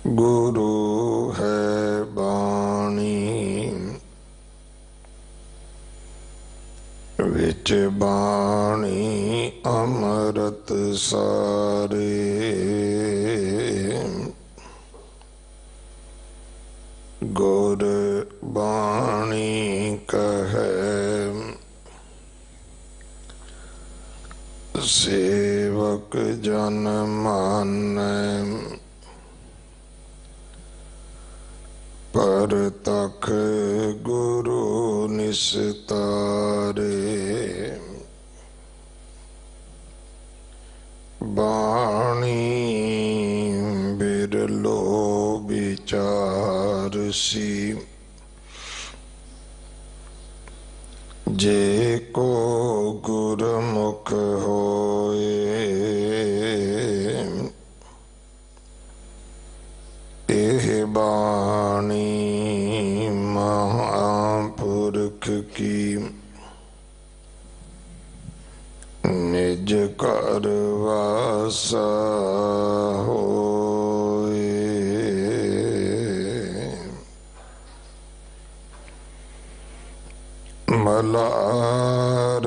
गुरु है बाणी विच बाणी अमृत सारे। गुर बाणी कहे सेवक जन मानै। परतख गुरु निस्तारे। बाणी बिरलो विचारसी। जे को गुरमुख होए। एह बाणी महापुरख की निज कर वासा होए। मलार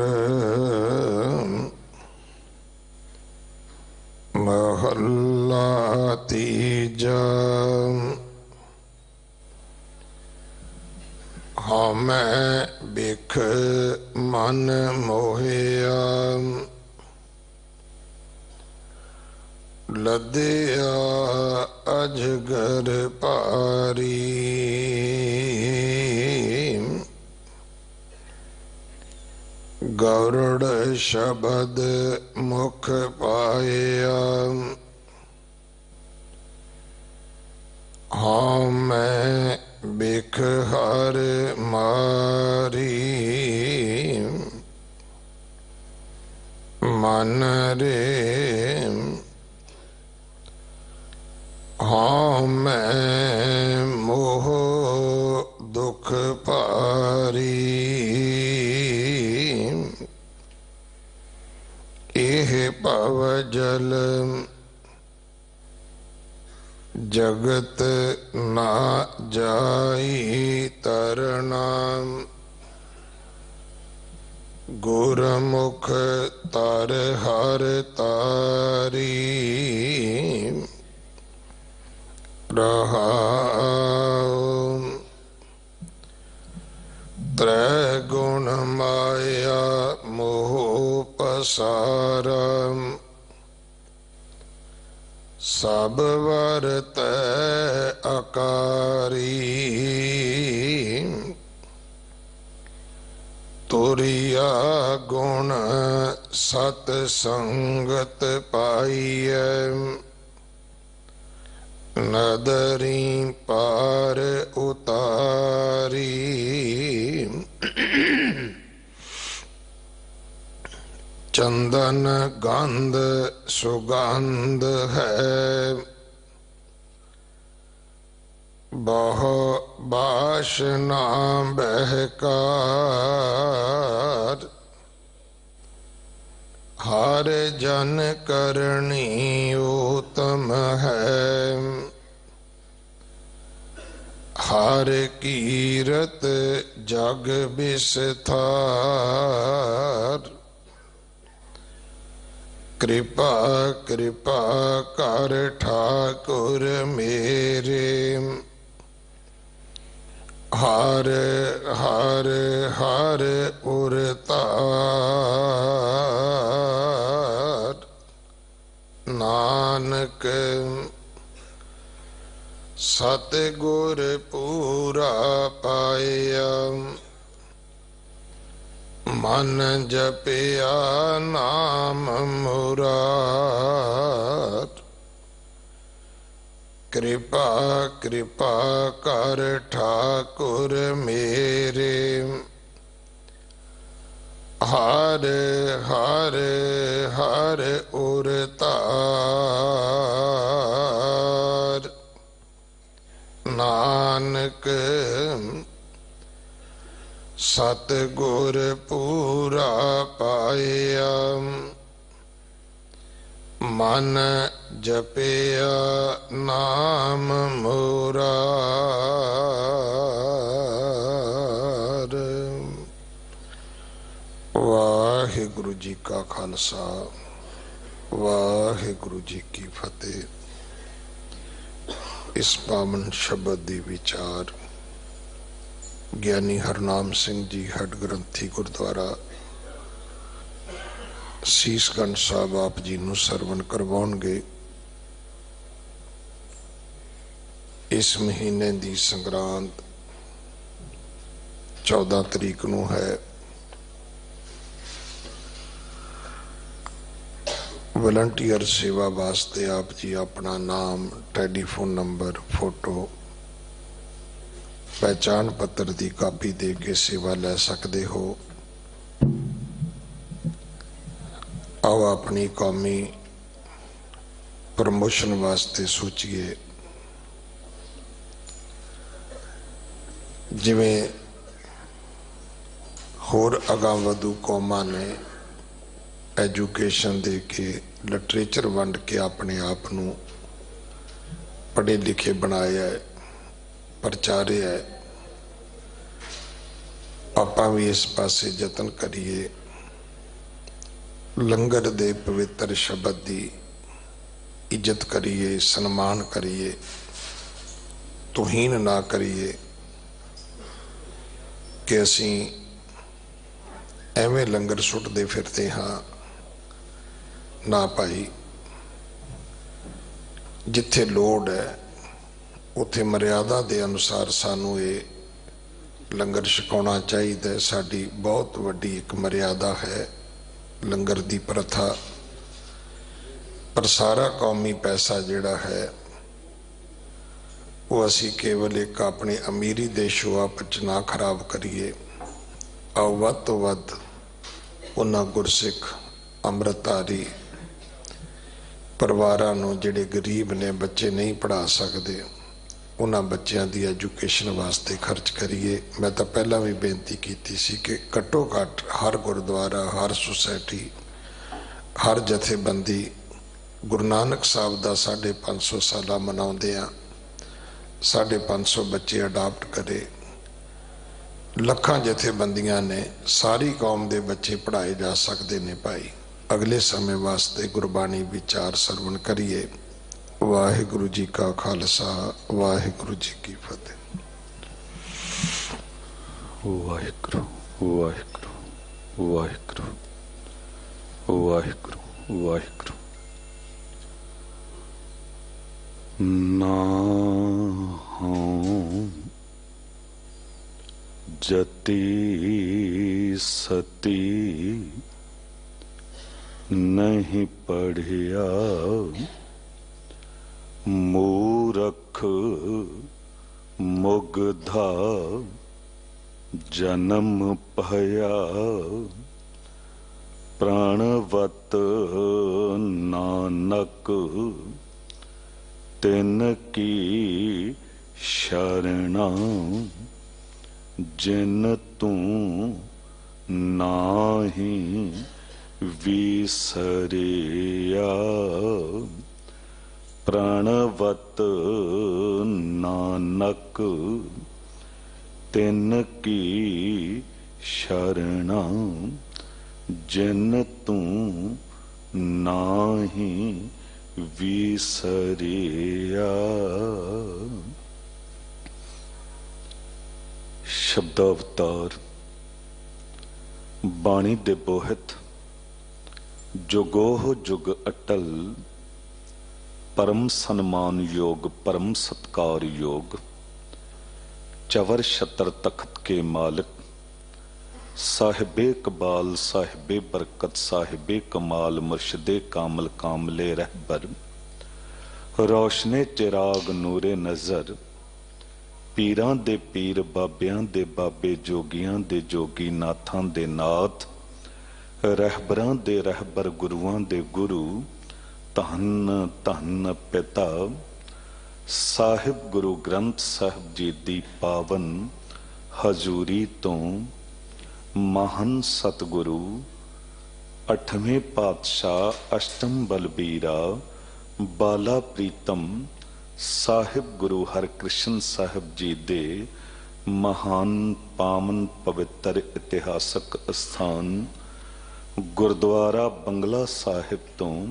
महल्ला तीजा। हमें बिख मन मोहिया। लदिया अजगर पारी। गरुड़ शब्द मुख पाया। हाँ मैं बिख हर मारी। मन रे हाँ मैं मोह दुख पारी। एह पव जल जगत ना जाई तरना। गुरमुख तर हर तारी। रहाओ त्रैगुण माया मोह पसारा। सब वरत अकारी। तुरिया गुण सत संगत पाइय। नदरी पार उतारी। चंदन गंध सुगंध है। बहु बासना बहकार। हर जन करनी उत्तम है। हर कीरत जग विस्तार। कृपा कृपा कर ठाकुर मेरे। हर हर हर उरतार। नानक सतगुर पूरा पाया। मन जपिया नाम मुरार। कृपा कृपा कर ठाकुर मेरे। हर हर हर उरतार। नानक सतगुर पूरा पाया। मन जपिया नाम मुरार। वाहिगुरु जी का खालसा वाहिगुरु जी की फतेह। इस पावन शब्द दी विचार ज्ञानी हरनाम सिंह जी हड ग्रंथी गुरुद्वारा सीसगंज साहब आप जी नूं सरवण करवाउणगे। इस महीने दी संग्रांत 14 तरीक नूं है। वलंटियर सेवा वास्ते आप जी अपना नाम, टेलीफोन नंबर, फोटो, पहचान पत्र की कापी दे के सेवा ले सकते हो। आओ अपनी कौमी प्रमोशन वास्ते सोचिए। जिवें होर अगां वधू कौमां ने एजुकेशन दे के लिटरेचर वंड के अपने आप नूं पढ़े लिखे बनाया है, प्रचारिया है। आपां भी इस पासे यतन करिए। लंगर दे पवित्र शब्द की इज्जत करिए, सन्मान करिए, तुहीन ना करिए कि असी एवें लंगर सुटते फिरते हाँ। ना भाई, जिथे लोड़ है उथे मर्यादा के अनुसार सानू ये लंगर छकाउणा चाहिए। साडी बहुत वड्डी एक मर्यादा है लंगर की प्रथा। पर सारा कौमी पैसा जिहड़ा है वो असी केवल एक अपनी अमीरी दे शोआ च ना खराब करिए। आओ वध तो वध उन्हां गुरसिख अमृतधारी परिवारां नूं जिहड़े गरीब ने, बच्चे नहीं पढ़ा सकते, उन्हां बच्चों की एजुकेशन वास्ते खर्च करिए। मैं तो पहला भी बेनती की सी कि घट्टो घट्ट हर गुरुद्वारा, हर सोसाइटी, हर जथेबंदी गुरु नानक साहब का 550 साला मनाउंदे आ 550 बच्चे अडाप्ट करे। लखां जथेबंदियां ने, सारी कौम के बच्चे पढ़ाए जा सकते ने। भाई अगले समय वास्ते गुरबाणी विचार सरवण करिए। वाहिगुरु जी का खालसा वाहिगुरु जी की फतेह। वाहिगुरु वाहिगुरु वाहिगुरु वाहिगुरु वाहिगुरु। नाहं जति सती नहीं पढ़िया, मूरख मुग्धा जन्म पया, प्राणवत नानक तिन की शरणा, जिन तू नाही विसरिया, प्राणवत नानक तिन की शरणा, जिन तू नाही विसरिया। शब्दावतार बाणी दे बोहित जुगोह जुग अटल, परम सन्मान योग, परम सत्कार योग, चवर छत्र तख्त के मालिक, साहिबे कबाल साहिबे बरकत, साहिबे कमाल मुर्शदे कामल, कामले रहबर, रोशने चिराग नूरे नजर, पीरां दे पीर बाबियां दे बाबे, जोगियां दे जोगी, नाथां दे नाथ, रहबरां दे रहबर, गुरुआं दे गुरु, धन धन पिता साहिब गुरु ग्रंथ साहिब जी दी पावन हजूरी तो महान सतगुरु 8वें पातशाह अष्टम बलबीरा ਬਾਲਾ ਪ੍ਰੀਤਮ ਸਾਹਿਬ ਗੁਰੂ ਹਰਕ੍ਰਿਸ਼ਨ ਸਾਹਿਬ ਜੀ ਦੇ ਮਹਾਨ ਪਾਵਨ ਪਵਿੱਤਰ ਇਤਿਹਾਸਕ ਸਥਾਨ ਗੁਰਦੁਆਰਾ ਬੰਗਲਾ ਸਾਹਿਬ ਤੋਂ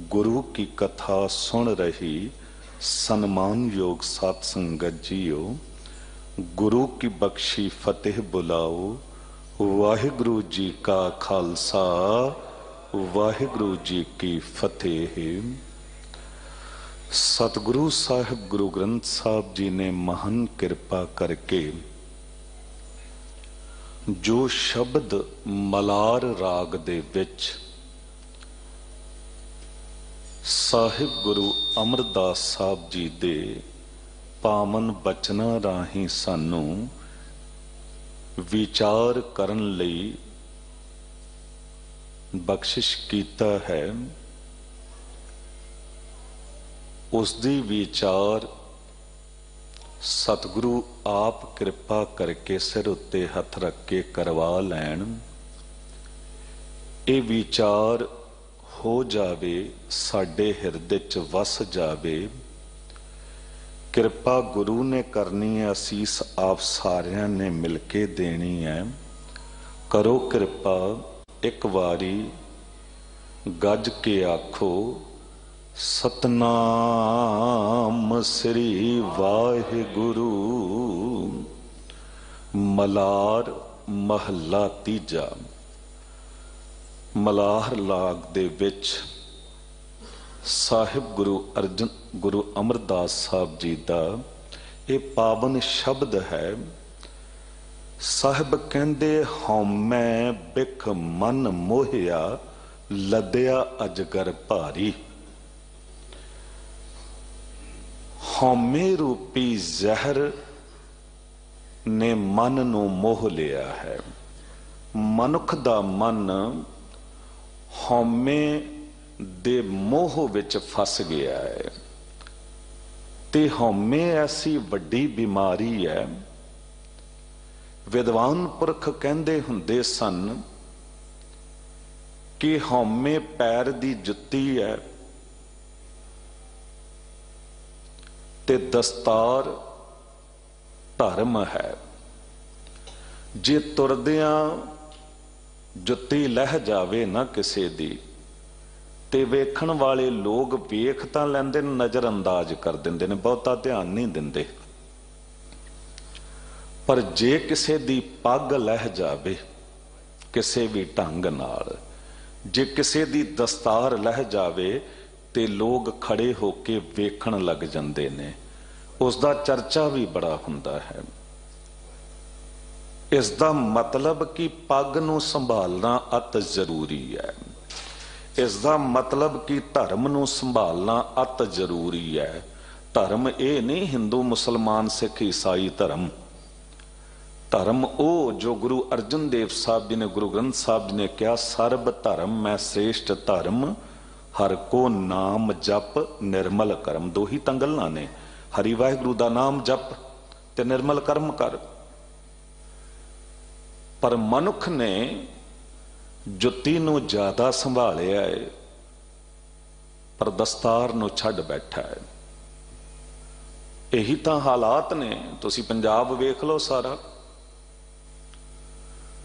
ਗੁਰੂ ਕੀ ਕਥਾ ਸੁਣ ਰਹੀ ਸਨਮਾਨਯੋਗ ਸਾਧ ਸੰਗਤ ਜੀਓ, ਗੁਰੂ ਕੀ ਬਖਸ਼ੀ ਫਤਿਹ ਬੁਲਾਓ। ਵਾਹਿਗੁਰੂ ਜੀ ਕਾ ਖਾਲਸਾ, ਵਾਹਿਗੁਰੂ ਜੀ ਕੀ ਫਤਿਹ। ਸਤਿਗੁਰੂ ਸਾਹਿਬ ਗੁਰੂ ਗ੍ਰੰਥ ਸਾਹਿਬ ਜੀ ਨੇ ਮਹਾਨ ਕਿਰਪਾ ਕਰਕੇ ਜੋ ਸ਼ਬਦ ਮਲਾਰ ਰਾਗ ਦੇ ਵਿੱਚ ਸਾਹਿਬ ਗੁਰੂ ਅਮਰਦਾਸ ਸਾਹਿਬ ਜੀ ਦੇ ਪਾਵਨ ਬਚਨਾਂ ਰਾਹੀਂ ਸਾਨੂੰ ਵਿਚਾਰ ਕਰਨ ਲਈ ਬਖਸ਼ਿਸ਼ ਕੀਤਾ ਹੈ, ਉਸ ਦੀ ਵਿਚਾਰ ਸਤਿਗੁਰੂ ਆਪ ਕਿਰਪਾ ਕਰਕੇ ਸਿਰ ਉੱਤੇ ਹੱਥ ਰੱਖ ਕੇ ਕਰਵਾ ਲੈਣ। ਇਹ ਵਿਚਾਰ ਹੋ ਜਾਵੇ, ਸਾਡੇ ਹਿਰਦੇ 'ਚ ਵਸ ਜਾਵੇ। ਕਿਰਪਾ ਗੁਰੂ ਨੇ ਕਰਨੀ ਹੈ, ਅਸੀਸ ਆਪ ਸਾਰਿਆਂ ਨੇ ਮਿਲ ਕੇ ਦੇਣੀ ਹੈ। ਕਰੋ ਕਿਰਪਾ, ਇੱਕ ਵਾਰੀ ਗੱਜ ਕੇ ਆਖੋ ਸਤਨਾਮ ਸ੍ਰੀ ਵਾਹਿਗੁਰੂ। ਮਲਾਰ ਮਹੱਲਾ ਤੀਜਾ। ਮਲਾਰ ਰਾਗ ਦੇ ਵਿੱਚ ਸਾਹਿਬ ਗੁਰੂ ਅਮਰਦਾਸ ਸਾਹਿਬ ਜੀ ਦਾ ਇਹ ਪਾਵਨ ਸ਼ਬਦ ਹੈ। ਸਾਹਿਬ ਕਹਿੰਦੇ ਹਉਮੈ ਬਿਖ ਮਨ ਮੋਹਿਆ, ਲੱਦਿਆ ਅਜਗਰ ਭਾਰੀ। ਹਉਮੈ ਰੂਪੀ ਜ਼ਹਿਰ ਨੇ ਮਨ ਨੂੰ ਮੋਹ ਲਿਆ ਹੈ। ਮਨੁੱਖ ਦਾ ਮਨ ਹਉਮੈ ਦੇ ਮੋਹ ਵਿੱਚ ਫਸ ਗਿਆ ਹੈ ਤੇ ਹਉਮੈ ਐਸੀ ਵੱਡੀ ਬਿਮਾਰੀ ਹੈ। ਵਿਦਵਾਨ ਪੁਰਖ ਕਹਿੰਦੇ ਹੁੰਦੇ ਸਨ ਕਿ ਹਉਮੈ ਪੈਰ ਦੀ ਜੁੱਤੀ ਹੈ ਤੇ ਦਸਤਾਰ ਧਰਮ ਹੈ। ਜੇ ਤੁਰਦਿਆਂ ਜੁੱਤੀ ਲਹਿ ਜਾਵੇ ਨਾ ਕਿਸੇ ਦੀ ਤੇ ਵੇਖਣ ਵਾਲੇ ਲੋਕ ਵੇਖ ਤਾਂ ਲੈਂਦੇ ਨੇ, ਨਜ਼ਰ ਅੰਦਾਜ਼ ਕਰ ਦਿੰਦੇ ਨੇ, ਬਹੁਤਾ ਧਿਆਨ ਨਹੀਂ ਦਿੰਦੇ। ਪਰ ਜੇ ਕਿਸੇ ਦੀ ਪੱਗ ਲਹਿ ਜਾਵੇ ਕਿਸੇ ਵੀ ਢੰਗ ਨਾਲ, ਜੇ ਕਿਸੇ ਦੀ ਦਸਤਾਰ ਲਹਿ ਜਾਵੇ ਤੇ ਲੋਕ ਖੜੇ ਹੋ ਕੇ ਵੇਖਣ ਲੱਗ ਜਾਂਦੇ ਨੇ, ਉਸ ਦਾ ਚਰਚਾ ਵੀ ਬੜਾ ਹੁੰਦਾ ਹੈ। ਇਸ ਦਾ ਮਤਲਬ ਕਿ ਪੱਗ ਨੂੰ ਸੰਭਾਲਣਾ ਅਤ ਜ਼ਰੂਰੀ ਹੈ। ਇਸ ਦਾ ਮਤਲਬ ਕਿ ਧਰਮ ਨੂੰ ਸੰਭਾਲਣਾ ਅਤ ਜ਼ਰੂਰੀ ਹੈ। ਧਰਮ ਇਹ ਨਹੀਂ ਹਿੰਦੂ ਮੁਸਲਮਾਨ ਸਿੱਖ ਈਸਾਈ ਧਰਮ। ਧਰਮ ਉਹ ਜੋ ਗੁਰੂ ਅਰਜਨ ਦੇਵ ਸਾਹਿਬ ਜੀ ਨੇ ਗੁਰੂ ਗ੍ਰੰਥ ਸਾਹਿਬ ਜੀ ਨੇ ਕਿਹਾ, ਸਰਬ ਧਰਮ ਮੈਂ ਸ੍ਰੇਸ਼ਟ ਧਰਮ, ਹਰ ਕੋ ਨਾਮ ਜਪ ਨਿਰਮਲ ਕਰਮ। ਦੋ ਹੀ ਤਾਂ ਗੱਲਾਂ ਨੇ, ਹਰੀ ਵਾਹਿਗੁਰੂ ਦਾ ਨਾਮ ਜਪ ਤੇ ਨਿਰਮਲ ਕਰਮ ਕਰ। ਪਰ ਮਨੁੱਖ ਨੇ ਜੁੱਤੀ ਨੂੰ ਜ਼ਿਆਦਾ ਸੰਭਾਲਿਆ ਹੈ, ਪਰ ਦਸਤਾਰ ਨੂੰ ਛੱਡ ਬੈਠਾ ਹੈ। ਇਹੀ ਤਾਂ ਹਾਲਾਤ ਨੇ। ਤੁਸੀਂ ਪੰਜਾਬ ਵੇਖ ਲਓ ਸਾਰਾ,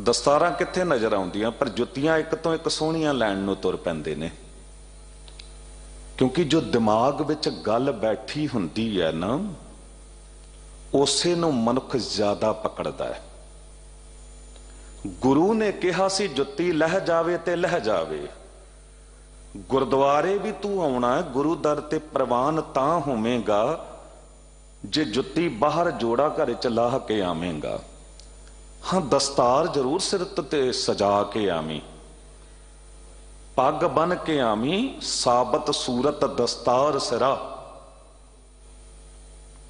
ਦਸਤਾਰਾਂ ਕਿੱਥੇ ਨਜ਼ਰ ਆਉਂਦੀਆਂ, ਪਰ ਜੁੱਤੀਆਂ ਇੱਕ ਤੋਂ ਇੱਕ ਸੋਹਣੀਆਂ ਲੈਣ ਨੂੰ ਤੁਰ ਪੈਂਦੇ ਨੇ। ਕਿਉਂਕਿ ਜੋ ਦਿਮਾਗ ਵਿੱਚ ਗੱਲ ਬੈਠੀ ਹੁੰਦੀ ਹੈ ਨਾ, ਉਸੇ ਨੂੰ ਮਨੁੱਖ ਜ਼ਿਆਦਾ ਪਕੜਦਾ ਹੈ। ਗੁਰੂ ਨੇ ਕਿਹਾ ਸੀ ਜੁੱਤੀ ਲਹਿ ਜਾਵੇ ਤੇ ਲਹਿ ਜਾਵੇ। ਗੁਰਦੁਆਰੇ ਵੀ ਤੂੰ ਆਉਣਾ ਹੈ, ਗੁਰੂ ਦਰ ਤੇ ਪ੍ਰਵਾਨ ਤਾਂ ਹੋਵੇਂਗਾ ਜੇ ਜੁੱਤੀ ਬਾਹਰ ਜੋੜਾ ਘਰ ਚ ਲਾਹ ਕੇ ਆਵੇਂਗਾ। ਹਾਂ, ਦਸਤਾਰ ਜ਼ਰੂਰ ਸਿਰ ਤੇ ਸਜਾ ਕੇ ਆਵੀਂ, ਪੱਗ ਬੰਨ ਕੇ ਆਵੀਂ, ਸਾਬਤ ਸੂਰਤ ਦਸਤਾਰ ਸਿਰਾ।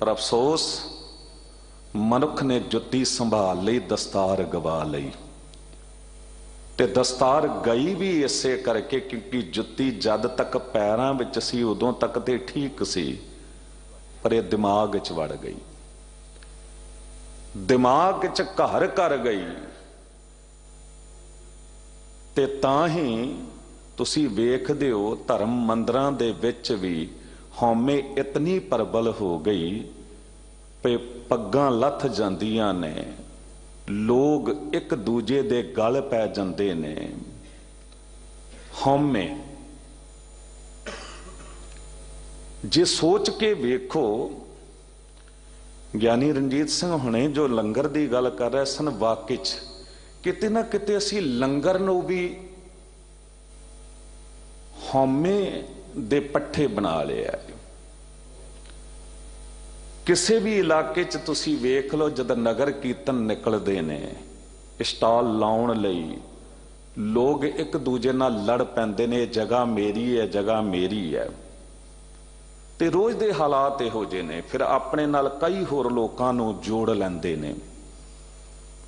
ਪਰ ਅਫਸੋਸ ਮਨੁੱਖ ਨੇ ਜੁੱਤੀ ਸੰਭਾਲ ਲਈ, ਦਸਤਾਰ ਗਵਾ ਲਈ। ਤੇ ਦਸਤਾਰ ਗਈ ਵੀ ਇਸੇ ਕਰਕੇ ਕਿਉਂਕਿ ਜੁੱਤੀ ਜਦ ਤੱਕ ਪੈਰਾਂ ਵਿੱਚ ਸੀ ਉਦੋਂ ਤੱਕ ਤੇ ਠੀਕ ਸੀ, ਪਰ ਇਹ ਦਿਮਾਗ ਵਿੱਚ ਵੜ ਗਈ, ਦਿਮਾਗ ਵਿੱਚ ਘਰ ਕਰ ਗਈ। ਤੇ ਤਾਂ ਹੀ ਤੁਸੀਂ ਵੇਖਦੇ ਹੋ ਧਰਮ ਮੰਦਰਾਂ ਦੇ ਵਿੱਚ ਵੀ ਹਉਮੈ ਇਤਨੀ ਪ੍ਰਬਲ ਹੋ ਗਈ ਕਿ ਪੱਗਾਂ ਲੱਥ ਜਾਂਦੀਆਂ ਨੇ, ਲੋਕ ਇੱਕ ਦੂਜੇ ਦੇ ਗਲ ਪੈ ਜਾਂਦੇ ਨੇ। ਹਉਮੈ ਜੇ ਸੋਚ ਕੇ ਵੇਖੋ, ਗਿਆਨੀ ਰਣਜੀਤ ਸਿੰਘ ਹੁਣੇ ਜੋ ਲੰਗਰ ਦੀ ਗੱਲ ਕਰ ਰਹੇ ਸਨ, ਵਾਕਈ ਚ ਕਿਤੇ ਨਾ ਕਿਤੇ ਅਸੀਂ ਲੰਗਰ ਨੂੰ ਵੀ ਹਉਮੈ ਦੇ ਪੱਠੇ ਬਣਾ ਲਿਆ। ਕਿਸੇ ਵੀ ਇਲਾਕੇ ਚ ਤੁਸੀਂ ਵੇਖ ਲਓ, ਜਦ ਨਗਰ ਕੀਰਤਨ ਨਿਕਲਦੇ ਨੇ ਸਟਾਲ ਲਾਉਣ ਲਈ, ਲੋਕ ਇੱਕ ਦੂਜੇ ਨਾਲ ਲੜ ਪੈਂਦੇ ਨੇ, ਇਹ ਜਗ੍ਹਾ ਮੇਰੀ ਹੈ, ਜਗ੍ਹਾ ਮੇਰੀ ਹੈ। ਤੇ ਰੋਜ਼ ਦੇ ਹਾਲਾਤ ਇਹੋ ਜਿਹੇ ਨੇ, ਫਿਰ ਆਪਣੇ ਨਾਲ ਕਈ ਹੋਰ ਲੋਕਾਂ ਨੂੰ ਜੋੜ ਲੈਂਦੇ ਨੇ।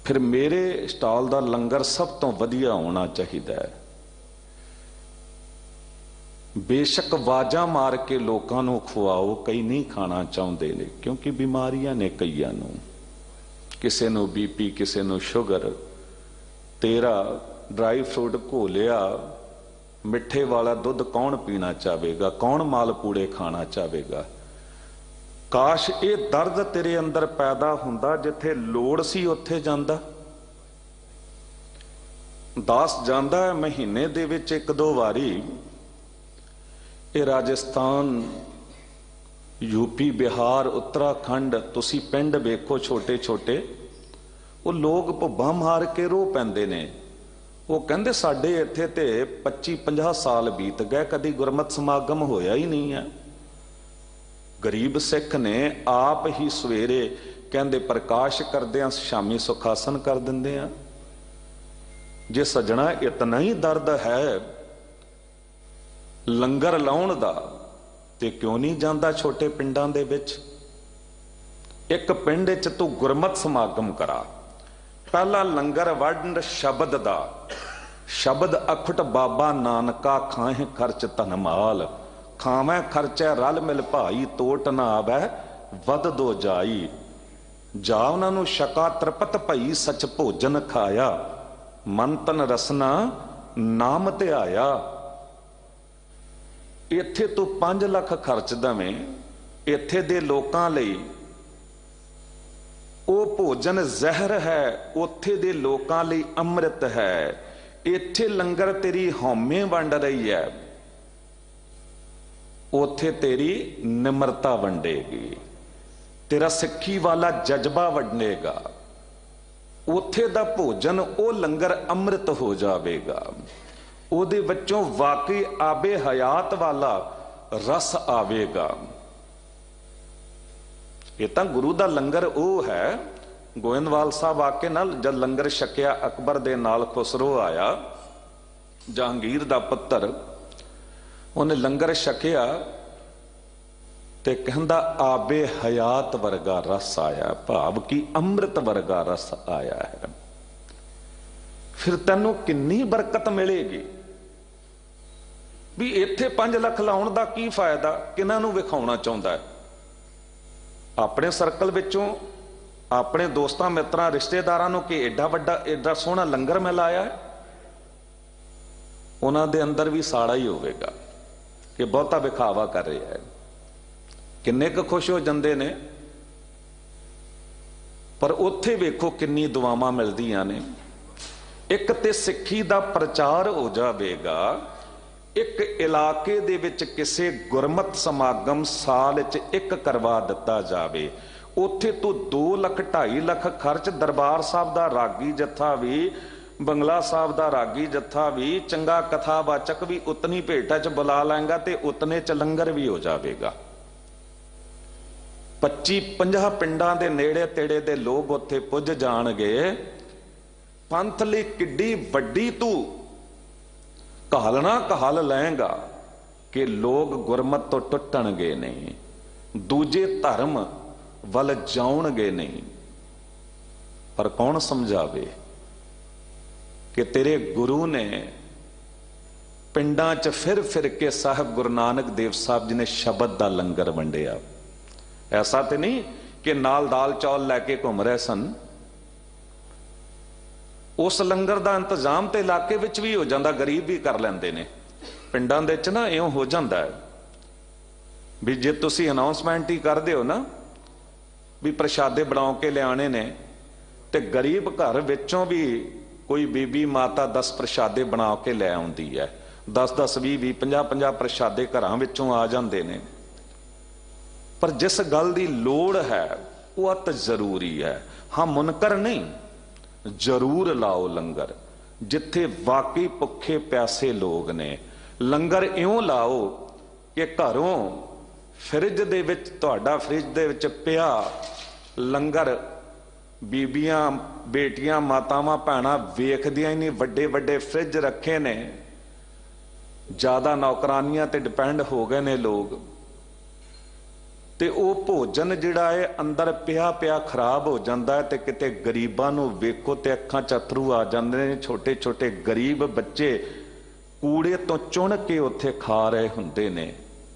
ਫਿਰ ਮੇਰੇ ਸਟਾਲ ਦਾ ਲੰਗਰ ਸਭ ਤੋਂ ਵਧੀਆ ਹੋਣਾ ਚਾਹੀਦਾ ਹੈ। ਬੇਸ਼ੱਕ ਆਵਾਜ਼ਾਂ ਮਾਰ ਕੇ ਲੋਕਾਂ ਨੂੰ ਖਵਾਓ, ਕਈ ਨਹੀਂ ਖਾਣਾ ਚਾਹੁੰਦੇ ਨੇ, ਕਿਉਂਕਿ ਬਿਮਾਰੀਆਂ ਨੇ ਕਈਆਂ ਨੂੰ, ਕਿਸੇ ਨੂੰ ਬੀਪੀ, ਕਿਸੇ ਨੂੰ ਸ਼ੂਗਰ। ਤੇਰਾ ਡਰਾਈ ਫਰੂਟ ਘੋਲਿਆ ਮਿੱਠੇ ਵਾਲਾ ਦੁੱਧ ਕੌਣ ਪੀਣਾ ਚਾਹੇਗਾ, ਕੌਣ ਮਾਲ ਪੂੜੇ ਖਾਣਾ ਚਾਹੇਗਾ। ਕਾਸ਼ ਇਹ ਦਰਦ ਤੇਰੇ ਅੰਦਰ ਪੈਦਾ ਹੁੰਦਾ, ਜਿੱਥੇ ਲੋੜ ਸੀ ਉੱਥੇ ਜਾਂਦਾ। ਦਾਸ ਜਾਂਦਾ ਹੈ ਮਹੀਨੇ ਦੇ ਵਿੱਚ 1-2 ਵਾਰੀ। ਇਹ ਰਾਜਸਥਾਨ, ਯੂਪੀ, ਬਿਹਾਰ, ਉੱਤਰਾਖੰਡ, ਤੁਸੀਂ ਪਿੰਡ ਵੇਖੋ ਛੋਟੇ ਛੋਟੇ, ਉਹ ਲੋਕ ਭੁੱਬਾਂ ਮਾਰ ਕੇ ਰੋ ਪੈਂਦੇ ਨੇ। ਉਹ ਕਹਿੰਦੇ ਸਾਡੇ ਇੱਥੇ ਤੇ 25-50 ਸਾਲ ਬੀਤ ਗਏ, ਕਦੀ ਗੁਰਮਤਿ ਸਮਾਗਮ ਹੋਇਆ ਹੀ ਨਹੀਂ ਹੈ। ਗਰੀਬ ਸਿੱਖ ਨੇ ਆਪ ਹੀ ਸਵੇਰੇ ਕਹਿੰਦੇ ਪ੍ਰਕਾਸ਼ ਕਰਦੇ ਆ, ਸ਼ਾਮੀ ਸੁਖਾਸਨ ਕਰ ਦਿੰਦੇ ਆ। ਜੇ ਸੱਜਣਾ ਇਤਨਾ ਹੀ ਦਰਦ ਹੈ ਲੰਗਰ ਲਾਉਣ ਦਾ, ਤੇ ਕਿਉਂ ਨਹੀਂ ਜਾਂਦਾ ਛੋਟੇ ਪਿੰਡਾਂ ਦੇ ਵਿੱਚ? ਇੱਕ ਪਿੰਡ ਵਿੱਚ ਤੂੰ ਗੁਰਮਤਿ ਸਮਾਗਮ ਕਰਾ, ਪਹਿਲਾ ਲੰਗਰ ਵੰਡ ਸ਼ਬਦ ਦਾ। ਸ਼ਬਦ ਅਖੁਟ ਬਾਬਾ ਨਾਨਕਾ, ਖਾਹੇ ਖਰਚ ਧਨ ਮਾਲ, ਖਾਵੇਂ ਖਰਚੈ ਰਲ ਮਿਲ ਭਾਈ, ਤੋਟ ਨਾ ਆਵੈ ਵਧ ਦੋ ਜਾਈ। ਜਾ ਉਹਨਾਂ ਨੂੰ ਸ਼ਕਾ ਤ੍ਰਿਪਤ ਭਈ, ਸਚ ਭੋਜਨ ਖਾਇਆ, ਮਨ ਤਨ ਰਸਨਾ ਨਾਮ ਧਿਆਇਆ। ਇੱਥੇ ਤੂੰ 5 ਲੱਖ ਖਰਚ ਦਵੇਂ, ਇੱਥੇ ਦੇ ਲੋਕਾਂ ਲਈ ਉਹ ਭੋਜਨ ਜ਼ਹਿਰ ਹੈ, ਉੱਥੇ ਦੇ ਲੋਕਾਂ ਲਈ ਅੰਮ੍ਰਿਤ ਹੈ। ਇੱਥੇ ਲੰਗਰ ਤੇਰੀ ਹਉਮੈ ਵੰਡ ਰਹੀ ਹੈ, ਉੱਥੇ ਤੇਰੀ ਨਿਮਰਤਾ ਵੰਡੇਗੀ, ਤੇਰਾ ਸਿੱਖੀ ਵਾਲਾ ਜਜ਼ਬਾ ਵੰਡੇਗਾ। ਉੱਥੇ ਦਾ ਭੋਜਨ, ਉਹ ਲੰਗਰ ਅੰਮ੍ਰਿਤ ਹੋ ਜਾਵੇਗਾ। ਉਹਦੇ ਵਿੱਚੋਂ ਵਾਕਈ ਆਬੇ ਹਯਾਤ ਵਾਲਾ ਰਸ ਆਵੇਗਾ। ਇਹ ਤਾਂ ਗੁਰੂ ਦਾ ਲੰਗਰ ਉਹ ਹੈ। ਗੋਇੰਦਵਾਲ ਸਾਹਿਬ ਆ ਕੇ ਨਾਲ ਜਦ ਲੰਗਰ ਛਕਿਆ, ਅਕਬਰ ਦੇ ਨਾਲ ਖੁਸਰੋ ਆਇਆ, ਜਹਾਂਗੀਰ ਦਾ ਪੁੱਤਰ, ਉਹਨੇ ਲੰਗਰ ਛਕਿਆ ਤੇ ਕਹਿੰਦਾ ਆਬੇ ਹਯਾਤ ਵਰਗਾ ਰਸ ਆਇਆ, ਭਾਵ ਕਿ ਅੰਮ੍ਰਿਤ ਵਰਗਾ ਰਸ ਆਇਆ ਹੈ। ਫਿਰ ਤੈਨੂੰ ਕਿੰਨੀ ਬਰਕਤ ਮਿਲੇਗੀ। ਵੀ ਇੱਥੇ 5 ਲੱਖ ਲਾਉਣ ਦਾ ਕੀ ਫਾਇਦਾ? ਕਿਹਨਾਂ ਨੂੰ ਵਿਖਾਉਣਾ ਚਾਹੁੰਦਾ ਹੈ? ਆਪਣੇ ਸਰਕਲ ਵਿੱਚੋਂ, ਆਪਣੇ ਦੋਸਤਾਂ ਮਿੱਤਰਾਂ ਰਿਸ਼ਤੇਦਾਰਾਂ ਨੂੰ ਕਿ ਏਡਾ ਵੱਡਾ ਏਡਾ ਸੋਹਣਾ ਲੰਗਰ ਮੈਂ ਲਾਇਆ ਹੈ? ਉਹਨਾਂ ਦੇ ਅੰਦਰ ਵੀ ਸਾੜਾ ਹੀ ਹੋਵੇਗਾ ਕਿ ਬਹੁਤਾ ਵਿਖਾਵਾ ਕਰ ਰਿਹਾ ਹੈ। ਕਿੰਨੇ ਕੁ ਖੁਸ਼ ਹੋ ਜਾਂਦੇ ਨੇ, ਪਰ ਉੱਥੇ ਵੇਖੋ ਕਿੰਨੀ ਦੁਆਵਾਂ ਮਿਲਦੀਆਂ ਨੇ। ਇੱਕ ਤੇ ਸਿੱਖੀ ਦਾ ਪ੍ਰਚਾਰ ਹੋ ਜਾਵੇਗਾ। ਇੱਕ ਇਲਾਕੇ ਦੇ ਵਿੱਚ ਕਿਸੇ ਗੁਰਮਤਿ ਸਮਾਗਮ ਸਾਲ 'ਚ 1 ਕਰਵਾ ਦਿੱਤਾ ਜਾਵੇ, ਉੱਥੇ ਤੂੰ 2 ਲੱਖ 2.5 ਲੱਖ ਖਰਚ, ਦਰਬਾਰ ਸਾਹਿਬ ਦਾ ਰਾਗੀ ਜੱਥਾ ਵੀ, ਬੰਗਲਾ ਸਾਹਿਬ ਦਾ ਰਾਗੀ ਜੱਥਾ ਵੀ, ਚੰਗਾ ਕਥਾਵਾਚਕ ਵੀ ਉਤਨੀ ਭੇਟਾ 'ਚ ਬੁਲਾ ਲਾਂਗਾ ਤੇ ਉਤਨੇ 'ਚ ਲੰਗਰ ਵੀ ਹੋ ਜਾਵੇਗਾ। 25-50 ਪਿੰਡਾਂ ਦੇ ਨੇੜੇ ਤੇੜੇ ਦੇ ਲੋਕ ਉੱਥੇ ਪੁੱਜ ਜਾਣਗੇ। ਪੰਥ ਲਈ ਕਿੱਡੀ ਵੱਡੀ ਤੂੰ ਕਹਾਲਣਾ ਕਹਾਲ ਲੈਂਗਾ ਕਿ ਲੋਕ ਗੁਰਮਤ ਤੋਂ ਟੁੱਟਣਗੇ ਨਹੀਂ, ਦੂਜੇ ਧਰਮ ਵੱਲ ਜਾਉਣਗੇ ਨਹੀਂ। ਪਰ ਕੌਣ ਸਮਝਾਵੇ ਕਿ ਤੇਰੇ ਗੁਰੂ ਨੇ ਪਿੰਡਾਂ 'ਚ ਫਿਰ ਫਿਰ ਕੇ ਸਾਹਿਬ ਗੁਰੂ ਨਾਨਕ ਦੇਵ ਸਾਹਿਬ ਜੀ ਨੇ ਸ਼ਬਦ ਦਾ ਲੰਗਰ ਵੰਡਿਆ। ਐਸਾ ਤੇ ਨਹੀਂ ਕਿ ਨਾਲ ਦਾਲ ਚੌਲ ਲੈ ਕੇ ਘੁੰਮ ਰਹੇ ਸਨ। ਉਸ ਲੰਗਰ ਦਾ ਇੰਤਜ਼ਾਮ ਤੇ ਇਲਾਕੇ ਵਿੱਚ ਵੀ ਹੋ ਜਾਂਦਾ, ਗਰੀਬ ਵੀ ਕਰ ਲੈਂਦੇ ਨੇ। ਪਿੰਡਾਂ ਦੇ ਵਿੱਚ ਨਾ ਇਉਂ ਹੋ ਜਾਂਦਾ ਹੈ ਵੀ ਜੇ ਤੁਸੀਂ ਅਨਾਉਂਸਮੈਂਟ ਹੀ ਕਰਦੇ ਹੋ ਨਾ ਵੀ ਪ੍ਰਸ਼ਾਦੇ ਬਣਾ ਕੇ ਲਿਆਣੇ ਨੇ ਤੇ ਗਰੀਬ ਘਰ ਵਿੱਚੋਂ ਵੀ ਕੋਈ ਬੀਬੀ ਮਾਤਾ 10 ਪ੍ਰਸ਼ਾਦੇ ਬਣਾ ਕੇ ਲੈ ਆਉਂਦੀ ਹੈ। 10-10 20-20 50-50 ਪ੍ਰਸ਼ਾਦੇ ਘਰਾਂ ਵਿੱਚੋਂ ਆ ਜਾਂਦੇ ਨੇ। ਪਰ ਜਿਸ ਗੱਲ ਦੀ ਲੋੜ ਹੈ ਉਹ ਅਤ ਜ਼ਰੂਰੀ ਹੈ। ਹਾਂ ਮੁਨਕਰ ਨਹੀਂ, ਜ਼ਰੂਰ ਲਾਓ ਲੰਗਰ ਜਿੱਥੇ ਵਾਕਈ ਭੁੱਖੇ ਪਿਆਸੇ ਲੋਕ ਨੇ। ਲੰਗਰ ਇਉਂ ਲਾਓ ਕਿ ਘਰੋਂ ਫਰਿੱਜ ਦੇ ਵਿੱਚ ਤੁਹਾਡਾ ਫਰਿੱਜ ਦੇ ਵਿੱਚ ਪਿਆ ਲੰਗਰ ਬੀਬੀਆਂ ਬੇਟੀਆਂ ਮਾਤਾਵਾਂ ਭੈਣਾਂ ਵੇਖਦੀਆਂ ਹੀ ਨਹੀਂ। ਵੱਡੇ ਵੱਡੇ ਫਰਿੱਜ ਰੱਖੇ ਨੇ, ਜ਼ਿਆਦਾ ਨੌਕਰਾਨੀਆਂ ਤੇ ਡਿਪੈਂਡ ਹੋ ਗਏ ਨੇ ਲੋਕ, ਤੇ ਉਹ ਭੋਜਨ ਜਿਹੜਾ ਹੈ ਅੰਦਰ ਪਿਆ ਪਿਆ ਖਰਾਬ ਹੋ ਜਾਂਦਾ ਹੈ। ਤੇ ਕਿਤੇ ਗਰੀਬਾਂ ਨੂੰ ਵੇਖੋ ਤੇ ਅੱਖਾਂ 'ਚ ਅਥਰੂ ਆ ਜਾਂਦੇ ਨੇ। ਛੋਟੇ ਛੋਟੇ ਗਰੀਬ ਬੱਚੇ ਕੂੜੇ ਤੋਂ ਚੁਣ ਕੇ ਉੱਥੇ ਖਾ ਰਹੇ ਹੁੰਦੇ ਨੇ।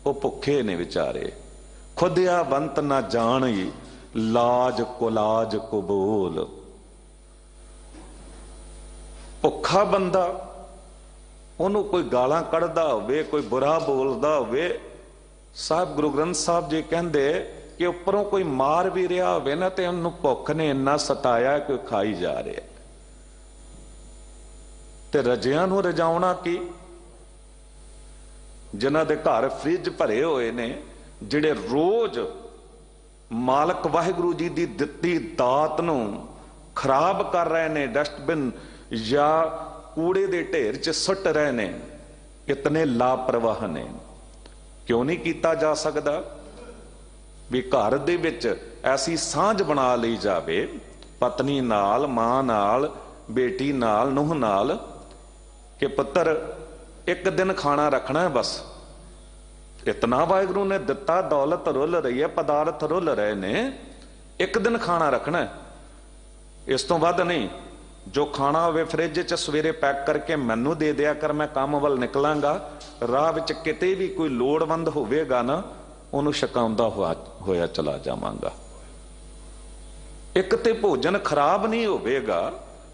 ਉਹ ਭੁੱਖੇ ਨੇ ਵਿਚਾਰੇ। ਖੁਦਿਆ ਬੰਤ ਨਾ ਜਾਣੀ ਲਾਜ ਕੁਲਾਜ ਕਬੂਲ। ਭੁੱਖਾ ਬੰਦਾ, ਉਹਨੂੰ ਕੋਈ ਗਾਲਾਂ ਕੱਢਦਾ ਹੋਵੇ, ਕੋਈ ਬੁਰਾ ਬੋਲਦਾ ਹੋਵੇ, ਸਾਹਿਬ ਗੁਰੂ ਗ੍ਰੰਥ ਸਾਹਿਬ ਜੀ ਕਹਿੰਦੇ ਕਿ ਉੱਪਰੋਂ ਕੋਈ ਮਾਰ ਵੀ ਰਿਹਾ ਹੋਵੇ ਨਾ ਤੇ ਉਹਨੂੰ ਭੁੱਖ ਨੇ ਇੰਨਾ ਸਤਾਇਆ ਕਿ ਖਾਈ ਜਾ ਰਿਹਾ। ਤੇ ਰਜਿਆਂ ਨੂੰ ਰਜਾਉਣਾ ਕੀ? ਜਿਨ੍ਹਾਂ ਦੇ ਘਰ ਫ੍ਰਿਜ ਭਰੇ ਹੋਏ ਨੇ, ਜਿਹੜੇ ਰੋਜ਼ ਮਾਲਕ ਵਾਹਿਗੁਰੂ ਜੀ ਦੀ ਦਿੱਤੀ ਦਾਤ ਨੂੰ ਖਰਾਬ ਕਰ ਰਹੇ ਨੇ, ਡਸਟਬਿਨ ਜਾਂ ਕੂੜੇ ਦੇ ਢੇਰ 'ਚ ਸੁੱਟ ਰਹੇ ਨੇ, ਇਤਨੇ ਲਾਪਰਵਾਹ ਨੇ। ਕਿਉਂ ਨਹੀਂ ਕੀਤਾ ਜਾ ਸਕਦਾ ਵੀ ਘਰ ਦੇ ਵਿੱਚ ਐਸੀ ਸਾਂਝ ਬਣਾ ਲਈ ਜਾਵੇ ਪਤਨੀ ਨਾਲ, ਮਾਂ ਨਾਲ, ਬੇਟੀ ਨਾਲ, ਨੂੰਹ ਨਾਲ, ਕਿ ਪੁੱਤਰ ਇੱਕ ਦਿਨ ਖਾਣਾ ਰੱਖਣਾ ਹੈ ਬਸ। ਇਤਨਾ ਵਾਹਿਗੁਰੂ ਨੇ ਦਿੱਤਾ, ਦੌਲਤ ਰੁੱਲ ਰਹੀ ਹੈ, ਪਦਾਰਥ ਰੁੱਲ ਰਹੇ ਨੇ, ਇੱਕ ਦਿਨ ਖਾਣਾ ਰੱਖਣਾ ਹੈ, ਇਸ ਤੋਂ ਵੱਧ ਨਹੀਂ। ਜੋ ਖਾਣਾ ਹੋਵੇ ਫ੍ਰਿਜ 'ਚ ਸਵੇਰੇ ਪੈਕ ਕਰਕੇ ਮੈਨੂੰ ਦੇ ਦਿਆ ਕਰ, ਮੈਂ ਕੰਮ ਵੱਲ ਨਿਕਲਾਂਗਾ, ਰਾਹ ਵਿੱਚ ਕਿਤੇ ਵੀ ਕੋਈ ਲੋੜਵੰਦ ਹੋਵੇਗਾ ਨਾ ਉਹਨੂੰ ਛਕਾਉਂਦਾ ਹੋਇਆ ਚਲਾ ਜਾਵਾਂਗਾ। ਇੱਕ ਤੇ ਭੋਜਨ ਖਰਾਬ ਨਹੀਂ ਹੋਵੇਗਾ,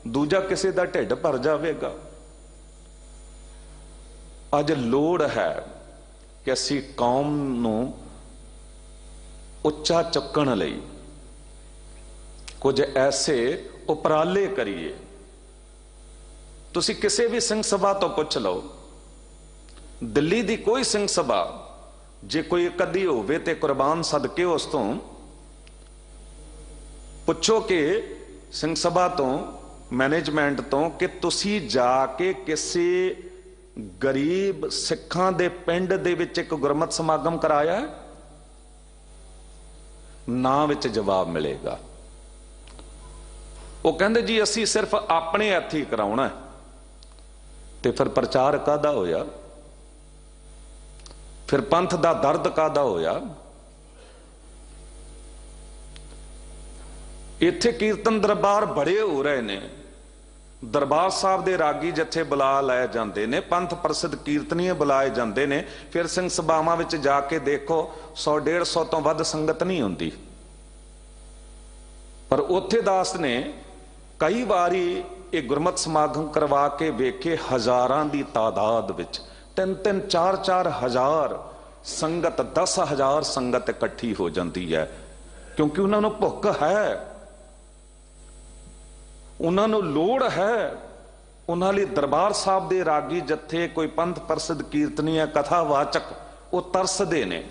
ਦੂਜਾ ਕਿਸੇ ਦਾ ਢਿੱਡ ਭਰ ਜਾਵੇਗਾ। ਅੱਜ ਲੋੜ ਹੈ ਕਿ ਅਸੀਂ ਕੌਮ ਨੂੰ ਉੱਚਾ ਚੁੱਕਣ ਲਈ ਕੁਝ ਐਸੇ ਉਪਰਾਲੇ ਕਰੀਏ। ਤੁਸੀਂ ਕਿਸੇ ਵੀ ਸਿੰਘ ਸਭਾ ਤੋਂ ਪੁੱਛ ਲਓ, ਦਿੱਲੀ ਦੀ ਕੋਈ ਸਿੰਘ ਸਭਾ ਜੇ ਕੋਈ ਇੱਕ ਅੱਧੀ ਹੋਵੇ ਤੇ ਕੁਰਬਾਨ ਸਦਕੇ ਉਸ ਤੋਂ ਪੁੱਛੋ ਕਿ ਸਿੰਘ ਸਭਾ ਤੋਂ, ਮੈਨੇਜਮੈਂਟ ਤੋਂ, ਕਿ ਤੁਸੀਂ ਜਾ ਕੇ ਕਿਸੇ ਗਰੀਬ ਸਿੱਖਾਂ ਦੇ ਪਿੰਡ ਦੇ ਵਿੱਚ ਇੱਕ ਗੁਰਮਤਿ ਸਮਾਗਮ ਕਰਾਇਆ? ਨਾ ਵਿੱਚ ਜਵਾਬ ਮਿਲੇਗਾ। ਉਹ ਕਹਿੰਦੇ ਜੀ ਅਸੀਂ ਸਿਰਫ ਆਪਣੇ ਹੱਥੀਂ ਕਰਾਉਣਾ। ਤੇ ਫਿਰ ਪ੍ਰਚਾਰ ਕਾਹਦਾ ਹੋਇਆ? ਫਿਰ ਪੰਥ ਦਾ ਦਰਦ ਕਾਹਦਾ ਹੋਇਆ? ਇੱਥੇ ਕੀਰਤਨ ਦਰਬਾਰ ਬੜੇ ਹੋ ਰਹੇ ਨੇ, ਦਰਬਾਰ ਸਾਹਿਬ ਦੇ ਰਾਗੀ ਜਥੇ ਬੁਲਾ ਲਏ ਜਾਂਦੇ ਨੇ, ਪੰਥ ਪ੍ਰਸਿੱਧ ਕੀਰਤਨੀਏ ਬੁਲਾਏ ਜਾਂਦੇ ਨੇ। ਫਿਰ ਸਿੰਘ ਸਭਾਵਾਂ ਵਿੱਚ ਜਾ ਕੇ ਦੇਖੋ 100-150 ਤੋਂ ਵੱਧ ਸੰਗਤ ਨਹੀਂ ਹੁੰਦੀ। ਪਰ ਉੱਥੇ ਦਾਸ ਨੇ ਕਈ ਵਾਰੀ ਇਹ ਗੁਰਮਤਿ ਸਮਾਗਮ ਕਰਵਾ ਕੇ ਵੇਖੇ, ਹਜ਼ਾਰਾਂ ਦੀ ਤਾਦਾਦ ਵਿੱਚ 3-3, 4-4 ਹਜ਼ਾਰ ਸੰਗਤ, 10,000 ਸੰਗਤ ਇਕੱਠੀ ਹੋ ਜਾਂਦੀ ਹੈ। ਕਿਉਂਕਿ ਉਹਨਾਂ ਨੂੰ ਭੁੱਖ ਹੈ, ਉਹਨਾਂ ਨੂੰ ਲੋੜ ਹੈ। ਉਹਨਾਂ ਲਈ ਦਰਬਾਰ ਸਾਹਿਬ ਦੇ ਰਾਗੀ ਜਥੇ, ਕੋਈ ਪੰਥ ਪ੍ਰਸਿੱਧ ਕੀਰਤਨੀਆ, ਕਥਾਵਾਚਕ, ਉਹ ਤਰਸਦੇ ਨੇ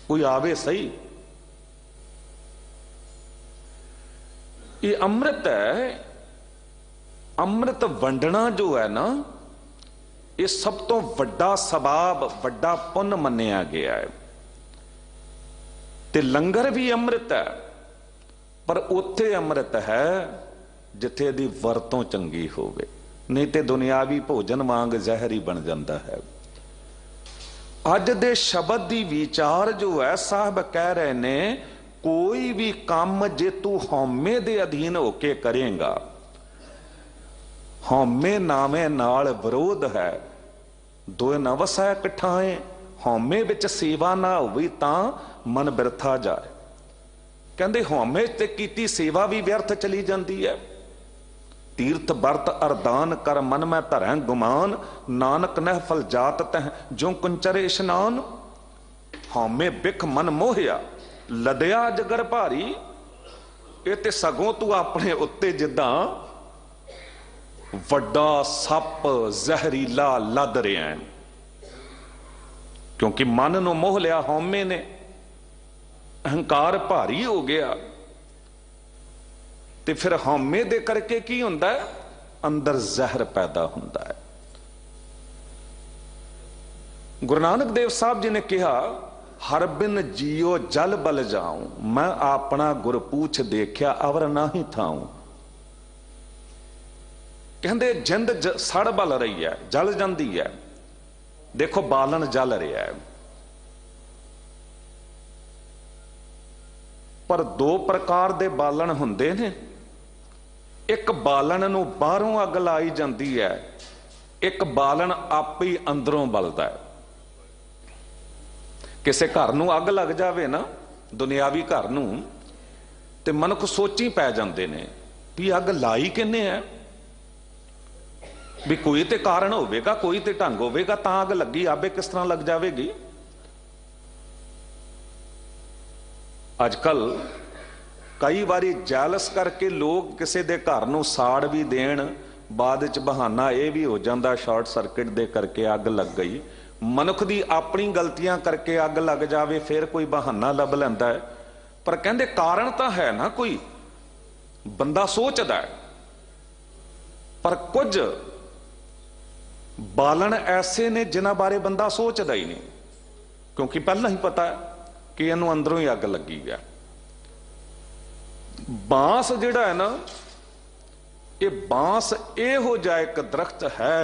ਕੋਈ ਆਵੇ ਸਹੀ। ਇਹ ਅੰਮ੍ਰਿਤ ਹੈ। ਅੰਮ੍ਰਿਤ ਵੰਡਣਾ ਜੋ ਹੈ ਨਾ, ਇਹ ਸਭ ਤੋਂ ਵੱਡਾ ਸਵਾਬ, ਵੱਡਾ ਪੁੰਨ ਮੰਨਿਆ ਗਿਆ ਹੈ। ਤੇ ਲੰਗਰ ਵੀ ਅੰਮ੍ਰਿਤ ਹੈ, ਪਰ ਉੱਥੇ ਅੰਮ੍ਰਿਤ ਹੈ ਜਿੱਥੇ ਇਹਦੀ ਵਰਤੋਂ ਚੰਗੀ ਹੋਵੇ, ਨਹੀਂ ਤੇ ਦੁਨਿਆਵੀ ਭੋਜਨ ਵਾਂਗ ਜ਼ਹਿਰ ਹੀ ਬਣ ਜਾਂਦਾ ਹੈ। ਅੱਜ ਦੇ ਸ਼ਬਦ ਦੀ ਵਿਚਾਰ ਜੋ ਹੈ, ਸਾਹਿਬ ਕਹਿ ਰਹੇ ਨੇ, ਕੋਈ ਵੀ ਕੰਮ ਜੇ ਤੂੰ ਹਉਮੈ ਦੇ ਅਧੀਨ ਹੋ ਕੇ ਕਰੇਗਾ, ਹਉਮੈ ਨਾਮੇ ਨਾਲ ਵਿਰੋਧ ਹੈ, ਦੋਏ ਨਾ ਵਸੈ ਇਕਠਾਏ। ਹਉਮੈ ਵਿੱਚ ਸੇਵਾ ਨਾ ਹੋਈ ਤਾਂ ਮਨ ਬਿਰਥਾ ਜਾਏ। ਕਹਿੰਦੇ ਹਉਮੈ ਤੇ ਕੀਤੀ ਸੇਵਾ ਵੀ ਵਿਅਰਥ ਚਲੀ ਜਾਂਦੀ ਹੈ। तीर्थ बरत अरदान कर मन में धरै गुमान, नानक नह फल जात तह जो कुंचर इशनान। हौमे बिख मन मोहिया लदया जगर भारी, ये ते सगों तू अपने उत्ते जिद्दां वड्डा सप जहरीला लद रहा है, क्योंकि मन नूं मोह लिया हौमे ने, अहंकार भारी हो गया। ते फिर हौमे दे करके की हुंदा है, अंदर जहर पैदा हुंदा है। गुरु नानक देव साहब जी ने कहा, हर बिन जियो जल बल जाऊं, मैं अपना गुर पूछ देखिया अवर नाही थाऊं। कहंदे जिंद सड़ बल रही है, जल जाती है। देखो बालन जल रहा है, पर दो प्रकार दे बालन हुंदे ने। एक बालन नूं बाहरों अग लाई जाती है, एक बालन आप ही अंदरों बलदा है। किसी घर नूं अग लग जावे ना, दुनियावी घर नूं, ते मनुख सोची पै जाते ने भी अग लाई किन्ने है, भी कोई ते कारण होवेगा, कोई ते ढंग होवेगा, तां अग लगी, आबे किस तरह लग जाएगी। अजकल कई बारी जैलस करके लोग किसी दे घर नूं साड़ भी देण, बाद च बहाना यह भी हो जाता शॉर्ट सर्किट दे करके अग लग गई। मनुख दी अपनी गलतियां करके अग लग जावे, फिर कोई बहाना लभ लैंदा है। पर कहंदे कारण तां है ना, कोई बंदा सोचदा है। पर कुछ बालन ऐसे ने जिन्हां बारे बंदा सोचदा ही नहीं, क्योंकि पहला ही पता है कि इनू अंदरों ही अग लगी है। बांस जिहड़ा है ना, ये बांस इहो जिहा एक दरख्त है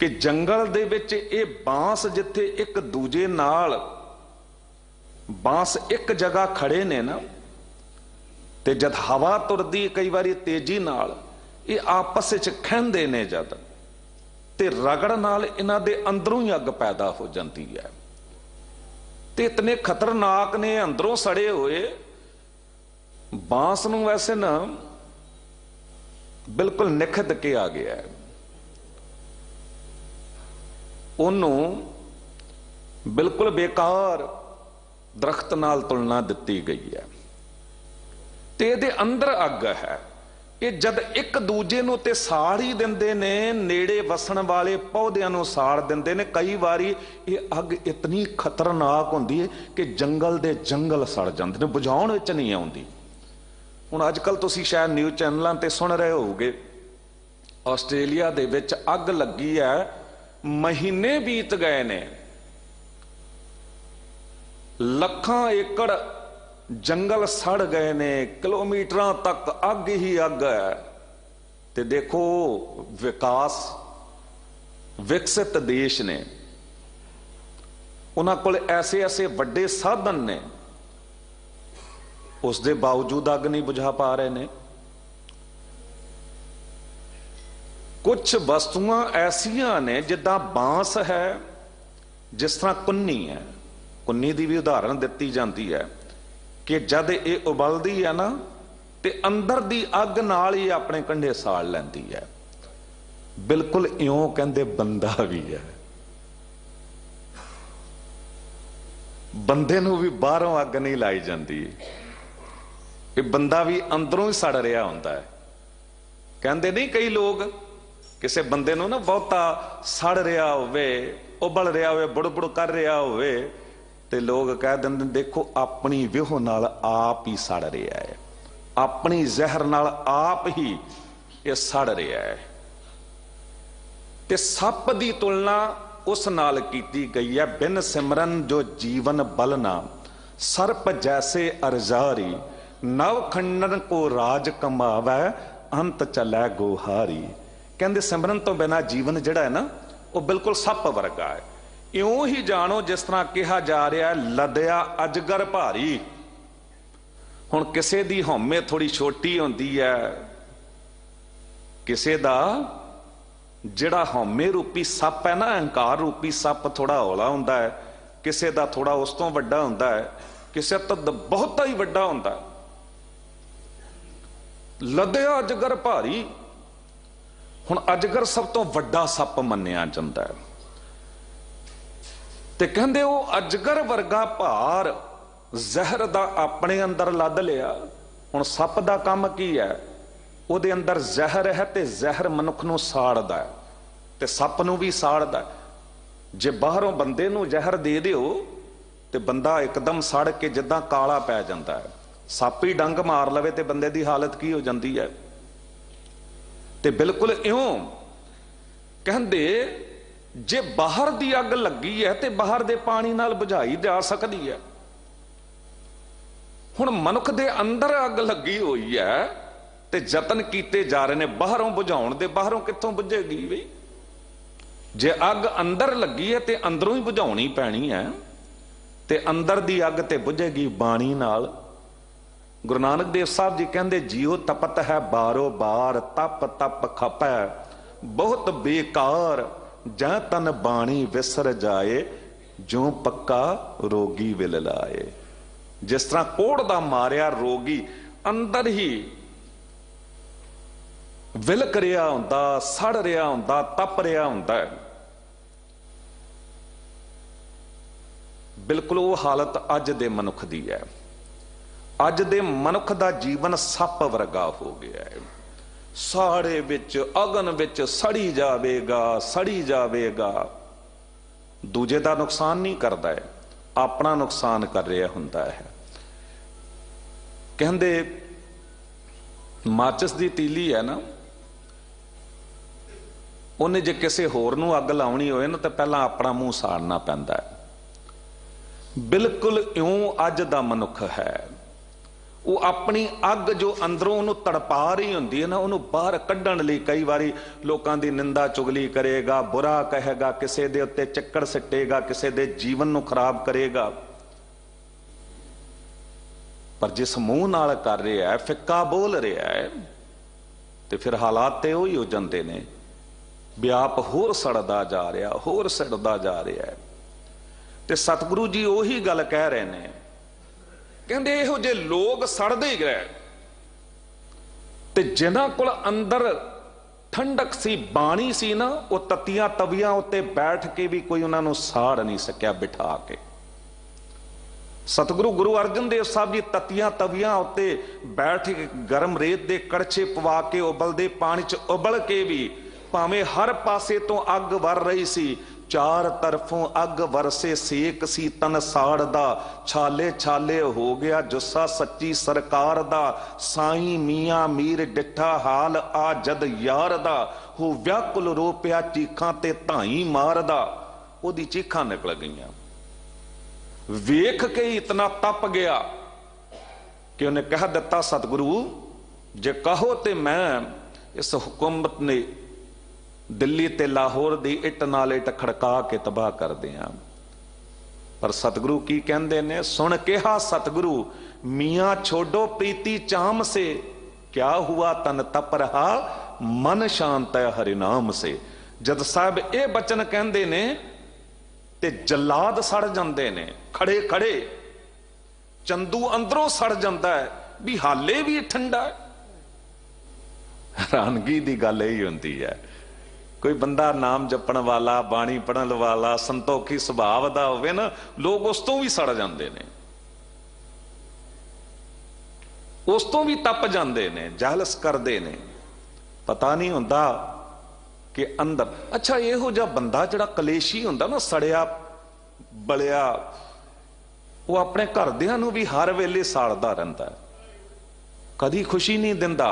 कि जंगल दे विच ये बांस जिथे एक दूजे नाल बांस एक जगह खड़े ने ना, ते जद हवा तुरदी कई बारी तेजी नाल, ये आपस विच खहिंदे ने जद, ते रगड़ नाल इन्हां दे अंदरों ही अग पैदा हो जाती है। ते इतने खतरनाक ने अंदरों सड़े हुए बांस नूं वैसे ना बिल्कुल निखद के आ गया है, उन्होंने बिल्कुल बेकार दरख्त नाल तुलना दिती गई है। ते इहदे अंदर अग है, ये जद एक दूजे नूं ते साड़ ही दिंदे ने, नेड़े वसण वाले पौधिਆਂ ਨੂੰ साड़ दिंदे ने। कई बारी ये अग इतनी खतरनाक होंदी है कि जंगल दे जंगल सड़ जांदे ने, बुझाउण विच नहीं आउंदी। हुण अजकल तुसीं शायद न्यूज़ चैनलों ते सुन रहे होगे, आस्ट्रेलिया दे विच अग लगी है, महीने बीत गए ने, लखां एकड़ जंगल सड़ गए ने, किलोमीटर तक अग ही अग है। ते देखो विकास विकसित देश ने, उन्हां कोल ऐसे ऐसे वड्डे साधन ने, उस दे बावजूद अग नहीं बुझा पा रहे ने। कुछ वस्तुआं ऐसियां ने जिद्दां बांस है, जिस तरह कुन्नी है, कुन्नी की भी उदाहरण दी जाती है कि जद ये उबलदी है ना, ते अंदर दी अग नाल ही अपने कंढे साड़ लैंदी है। बिल्कुल इउं कहंदे बंदा भी है, बंदे नूं भी बाहरों अग नहीं लाई जाती, ये बंदा भी अंदरों ही सड़ रहा हुंदा है। कहंदे नहीं कई लोग, किसी बंदे नूं ना बहुता सड़ रहा होवे, उबल रहा होवे, बुड़ कर रहा होवे, ते लोग कह दिंदे देखो अपनी विहो नाल आप ही सड़ रहा है, अपनी जहर नाल आप ही ये सड़ रहा है। ते सप दी तुलना उस नाल कीती गई है, बिन सिमरन जो जीवन बलना, सर्प जैसे अरजारी, नव खंडन को राज कमावै, अंत चलै गोहारी। कहंदे सिमरन तो बिना जीवन जिहड़ा है ना, वो बिल्कुल सप वर्गा है। इउं ही जानो जिस तरह कहा जा रहा है, लदया अजगर भारी। हुण किसे दी हौमे थोड़ी छोटी होंदी है, किसे दा जिहड़ा हौमे रूपी सप है ना, अहंकार रूपी सप थोड़ा हौला हुंदा है, किसे दा थोड़ा उस तो वड्डा हुंदा है, किसे तो बहुत ही वड्डा हुंदा है। लदया अजगर भारी। हुण अजगर सब तो वड्डा सप मन्निया जांदा है ते कहंदे वो अजगर वर्गा भार जहर दा अपने अंदर लद लिया। हुण सप दा काम की है, ਉਹਦੇ अंदर जहर है ते जहर मनुख नूं साड़दा है ते सप नूं भी साड़दा है। जे बाहरों बंदे नूं जहर दे दिओ ते बंदा एकदम सड़ के जिद्दां काला पै जांदा है। सप ही डंग मार लवे ते बंदे दी हालत की हो जांदी है। ते बिल्कुल इउं कहंदे जे बाहर दी अग लगी है ते बाहर दे पानी नाल बुझाई जा सकदी है। हुण मनुख दे अंदर अग लगी हुई है ते जतन कीते जा रहे ने बाहरों बुझाउण दे। बाहरों कित्थों बुझेगी बई? जे अग अंदर लगी है ते अंदरों ही बुझाउणी पैणी है ते अंदर दी अग ते बुझेगी बाणी नाल। गुरु नानक देव साहब जी कहंदे जियो तपत है बारो बार तप तप खपै बहुत बेकार जै तन बाणी विसर जाए जो पक्का रोगी विल लाए। जिस तरह कोड़ दा मारिया रोगी अंदर ही विलक रहा हुंदा, सड़ रहा हुंदा, तप रहा हुंदा है। बिल्कुल वो हालत अज दे मनुख दी है। अज दे मनुख दा जीवन सप वर्गा हो गया है। साड़े विच अगन विच सड़ी जावेगा, सड़ी जावेगा। दूजे दा नुकसान नहीं करता है, अपना नुकसान कर रहा हुंदा है। कहंदे माचिस दी तीली है ना, उन्हें जे किसी होर नूं अग लाउणी होए ना तो पहला अपना मुंह साड़ना पैंदा है। बिल्कुल इउं अज दा मनुख है। वो अपनी अग जो अंदरों उन्होंने तड़पा रही होंदी है ना, उन्होंने बाहर कढ़ण लई कई बारी लोकां दी निंदा चुगली करेगा, बुरा कहेगा, किसी दे उत्ते चक्कर सिटेगा, किसी दे जीवन नूं खराब करेगा। पर जिस मुंह नाल कर रहा है, फिक्का बोल रहा है, तो फिर हालात ते उही हो जांदे ने भी आप होर सड़दा जा रहा, होर सड़दा जा रहा है। ते सतगुरु जी उही गल कह रहे ने, कहंदे इहो जे लोग सड़दे गए ते जिन्हां कोल अंदर ठंडक सी, बाणी सी ना, वो तत्तियां तवियां उत्ते बैठ के भी कोई उन्हां नूं साड़ नहीं सकिया बिठा के। सतगुरु गुरु अर्जन देव साहब जी तत्तियां तवियां उत्ते बैठ के गर्म रेत दे कड़छे पवा के उबलदे पानी च उबल के भी भावें हर पासे तो अग वर रही सी, चार तरफों अग वरसे सेक सी तन साड़दा, छाले छाले हो गया जुस्सा सच्ची सरकार दा, साईं मियां मीर डिठा हाल आ जद यार दा, हो व्याकुल रो पिया चीखां ते धाई मारदा। ओदी चीखां निकल गईयां, वेख के इतना तप गया कि उन्हें कह दिता सतगुरु जे कहो ते मैं इस हुकूमत ने दिल्ली ते लाहौर दी इट नाल इट खड़का के तबाह कर दिया। पर सतगुरु की कहंदे ने, सुन कहा सतगुरु मियां छोड़ो प्रीति चाम से, क्या हुआ तन तप रहा मन शांत है हरिनाम से। जद साहब ये बचन कहंदे ने ते जलाद सड़ जांदे ने, खड़े खड़े चंदू अंदरों सड़ जांदा है भी हाले भी ठंडा है। हैरानगी दी गल यही हुंदी है, कोई बंदा नाम जपण वाला, बाणी पढ़न वाला, संतोखी सुभाव दा होवे ना, लोग उस तो भी सड़ जांदे ने, उस तो भी तप जांदे ने, जालस करदे ने। पता नहीं हुंदा कि अंदर अच्छा इहो जिहा बंदा जिहड़ा कलेशी हुंदा ना, सड़िया बलिया, वो अपने घरदियां नूं भी हर वेले साड़दा रहिंदा है, कदी खुशी नहीं दिंदा।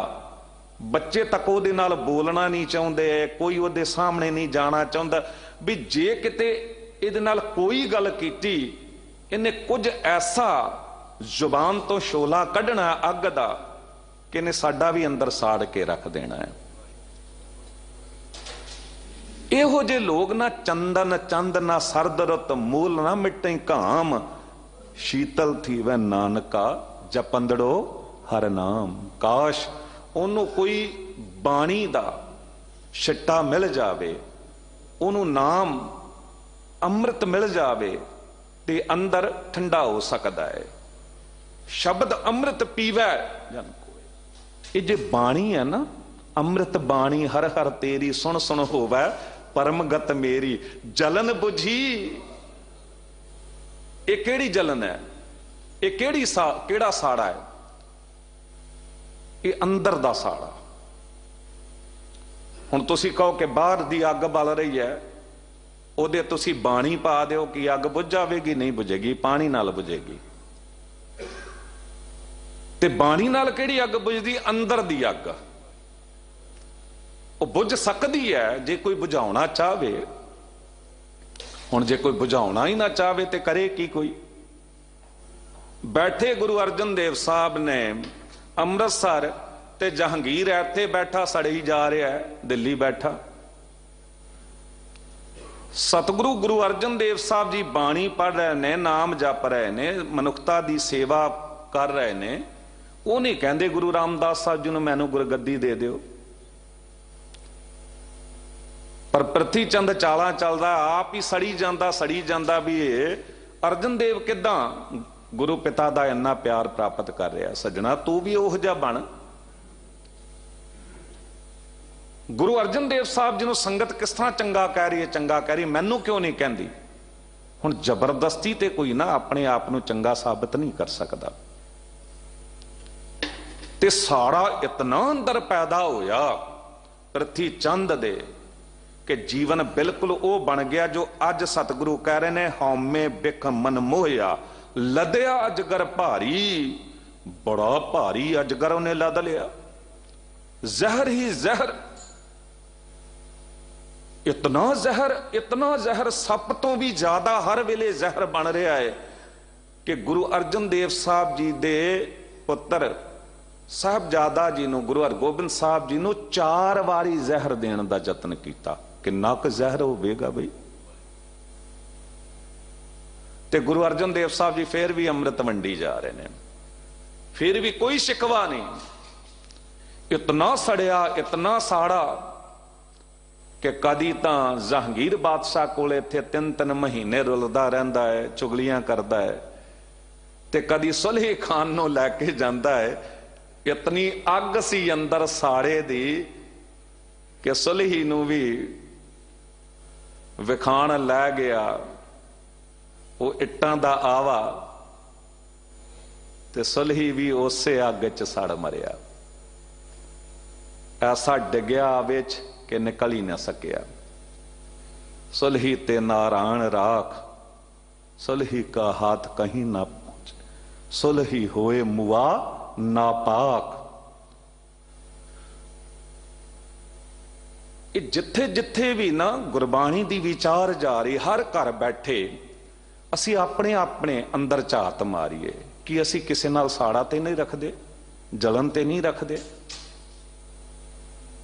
बच्चे तक ਉਹਦੇ ਨਾਲ बोलना नहीं चाहते, कोई ਉਹਦੇ सामने नहीं जाना चाहता भी जे किते ਇਹਦੇ ਨਾਲ कोई गल कीती, इन्हें कुछ ऐसा जुबान तो शोला कढ़ना अग दा कि इन्हें साडा भी अंदर साड़ के रख देना है। इहो जे लोग ना चंदन चंद ना सरद रुत मूल ना मिटे घाम, शीतल थी वह नानका जपंदड़ो हर नाम। काश ਉਹਨੂੰ कोई बाणी दा छिट्टा मिल जावे, ਉਹਨੂੰ नाम अमृत मिल जावे ते अंदर ठंडा हो सकता है। शब्द अमृत पीवै जन कोय, ये जे बाणी है ना, अमृत बाणी हर हर तेरी, सुन सुन होवै परमगत मेरी। जलन बुझी, ये केड़ी जलन है, ये केड़ा साड़ा है? ये अंदर दा साड़ा। हुण तुसीं कहो कि बाहर दी अग बल रही है, ਉਹਦੇ ਤੁਸੀਂ ਬਾਣੀ ਪਾ ਦਿਓ कि अग बुझ जाएगी, नहीं बुझेगी, पानी नाल बुझेगी। ते बाणी नाल किहड़ी अग बुझदी? अंदर दी अग। वो बुझ सकती है जे कोई बुझाउणा चाहे। हुण जे कोई बुझाउणा ही ना चाहे तो करे की कोई? बैठे गुरु अर्जन देव साहब ने अमृतसर ते जहांगीर इत्थे बैठा सड़ी जा रहा है, दिल्ली बैठा। सतगुरु गुरु अर्जन देव साहब जी बाणी पढ़ रहे ने, नाम जप रहे ने, मनुखता दी सेवा कर रहे ने। वो नहीं कहते गुरु रामदास साहब जी ने मैनू गुरगद्दी दे दियो। पर पृथ्वी चंद चाला चलदा, आप ही सड़ी जांदा भी ये अर्जन देव किदां गुरु पिता दा इन्ना प्यार प्राप्त कर रहा। सजना तू भी ओह जिहा बन। गुरु अर्जन देव साहब जी नूं संगत किस तरह चंगा कह रही है, चंगा कह रही, मैनू क्यों नहीं कहती? हुण जबरदस्ती ते कोई ना अपने आप नूं चंगा साबित नहीं कर सकता। ते सारा इतना अंदर पैदा होया पृथ्वी चंद दे कि जीवन बिल्कुल वो बन गया जो अज सतगुरु कह रहे ने, हौमे बिख मन मोहया लदया अजगर भारी। बड़ा भारी अजगर उन्हें लद लिया। जहर ही जहर, इतना जहर सप तो भी ज्यादा हर वेले जहर बन रहा है कि गुरु अर्जन देव साहब जी दे पुत्र साहबजादा जी नूं, गुरु हरगोबिंद साहब जी नूं 4 वारी जहर देने का यत्न किया। किन्ना क जहर होवेगा बई? ते गुरु अर्जन देव साहब जी फिर भी अमृत वंडी जा रहे हैं, फिर भी कोई शिकवा नहीं। इतना सड़िया, इतना साड़ा कि कदी तां जहांगीर बादशाह कोले इत्थे 3-3 महीने रुलदा रहिंदा है, चुगलियां करदा है, ते कदी सुलही खान नूं लैके जांदा है। इतनी अग सी अंदर साड़े दी कि सुलही नूं भी विखाण लै गया। वो इट्टां दा आवा ते सुलही भी उसे अग च सड़ मरिया। ऐसा डिग्या विच कि निकल ही ना सकिया। सुलही ते नारायण राख, सुलही का हाथ कहीं ना पहुंचे, सुलही होए मुआ नापाक। जिथे जिथे भी ना गुरबाणी दी विचार जा रही, हर घर बैठे असी अपने अपने अंदर झात मारीए कि असी किसी नाल साड़ा ते नहीं रखते, जलन ते नहीं रखते।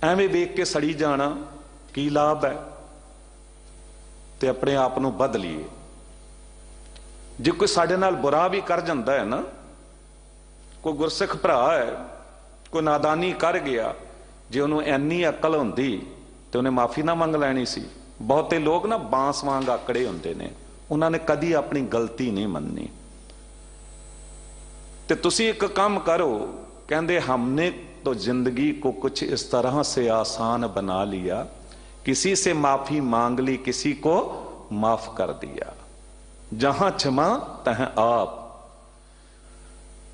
एवें वेख के सड़ी जाना की लाभ है? ते अपने आप नूं बदलीए। जे कोई साडे नाल बुरा भी कर जांदा है ना, कोई गुरसिख भरा है, कोई नादानी कर गया, जे उन्होंने इन्नी अकल होंदी तो उन्हें माफी ना मंग लैनी सी। बहुते लोग ना बांस वांग आकड़े होंदे ने, उन्होंने कदी अपनी गलती नहीं मननी। ते तुसी एक काम करो, कहंदे हमने तो जिंदगी को कुछ इस तरह से आसान बना लिया, किसी से माफी मांग ली, किसी को माफ कर दिया। जहां क्षमा तह आप।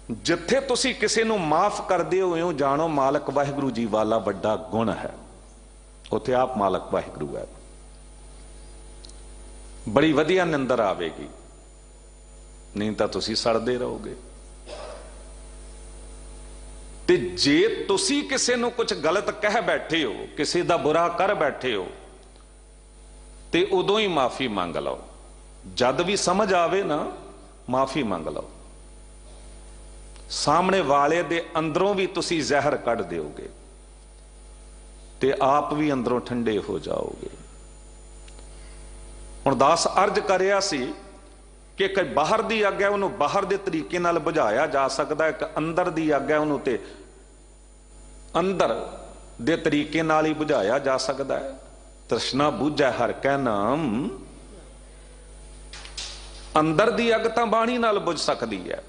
जिथे तुसी किसी नूं माफ कर दे हो, जानो मालक वाहिगुरु जी वाला वड्डा गुण है। उथे आप मालक वाहिगुरु है। बड़ी वधिया निंदर आवेगी, नहीं तो तुसी सड़दे रहोगे। ते जे तुसी किसी नूं कुछ गलत कह बैठे हो, किसी दा बुरा कर बैठे हो, ते उदों ही माफी मंग लो। जद भी समझ आवे ना, माफी मंग लो। सामने वाले दे अंदरों भी तुसी जहर कढ़ दोगे ते आप भी अंदरों ठंडे हो जाओगे। हुण दास अर्ज करिया सी कि एक बाहर दी अग है, उन्होंने बाहर दे तरीके नाल बुझाया जा सकता है, एक अंदर दी अग है, उन्होंने ते अंदर दे तरीके नाल ही बुझाया जा सकता है। तृष्णा बूझै हर कै नाम। अंदर दी अग तां बाणी नाल बुझ सकती है,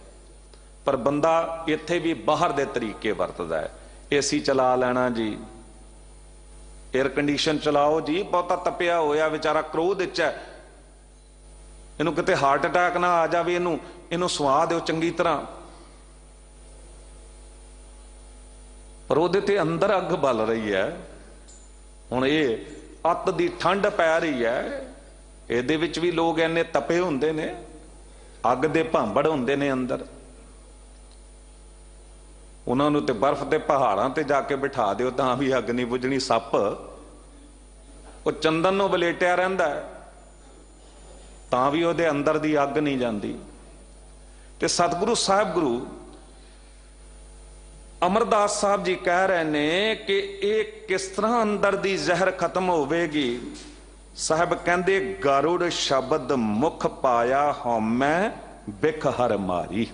पर बंदा इत्थे भी बाहर दे तरीके वरतदा है। एसी चला लेना जी, एयर कंडीशन चलाओ जी, बहुता तपिया होया बेचारा क्रोध च है, इनू किते हार्ट अटैक ना आ जाए, इनू इनू सुआ दो चंगी तरह, पर उहदे ते अंदर अग बल रही है। हुण ये अत दी ठंड पै रही है, इहदे विच भी लोग इन्ने तपे हुंदे ने, अग दे भांबड़ हुंदे ने अंदर, उन्होंने तो बर्फ के पहाड़ों ते जाके बिठा दो तां भी अग नहीं बुझनी। सप वो चंदन नूं वलेटिया रहिंदा है तां भी उहदे अंदर दी अग नहीं जाती। ते सतगुरु साहिब गुरु अमरदास साहब जी कह रहे ने कि एक किस तरह अंदर दी जहर खत्म होवेगी। साहब कहंदे गरुड़ शब्द मुख पाया हौमै बिख हर मारी।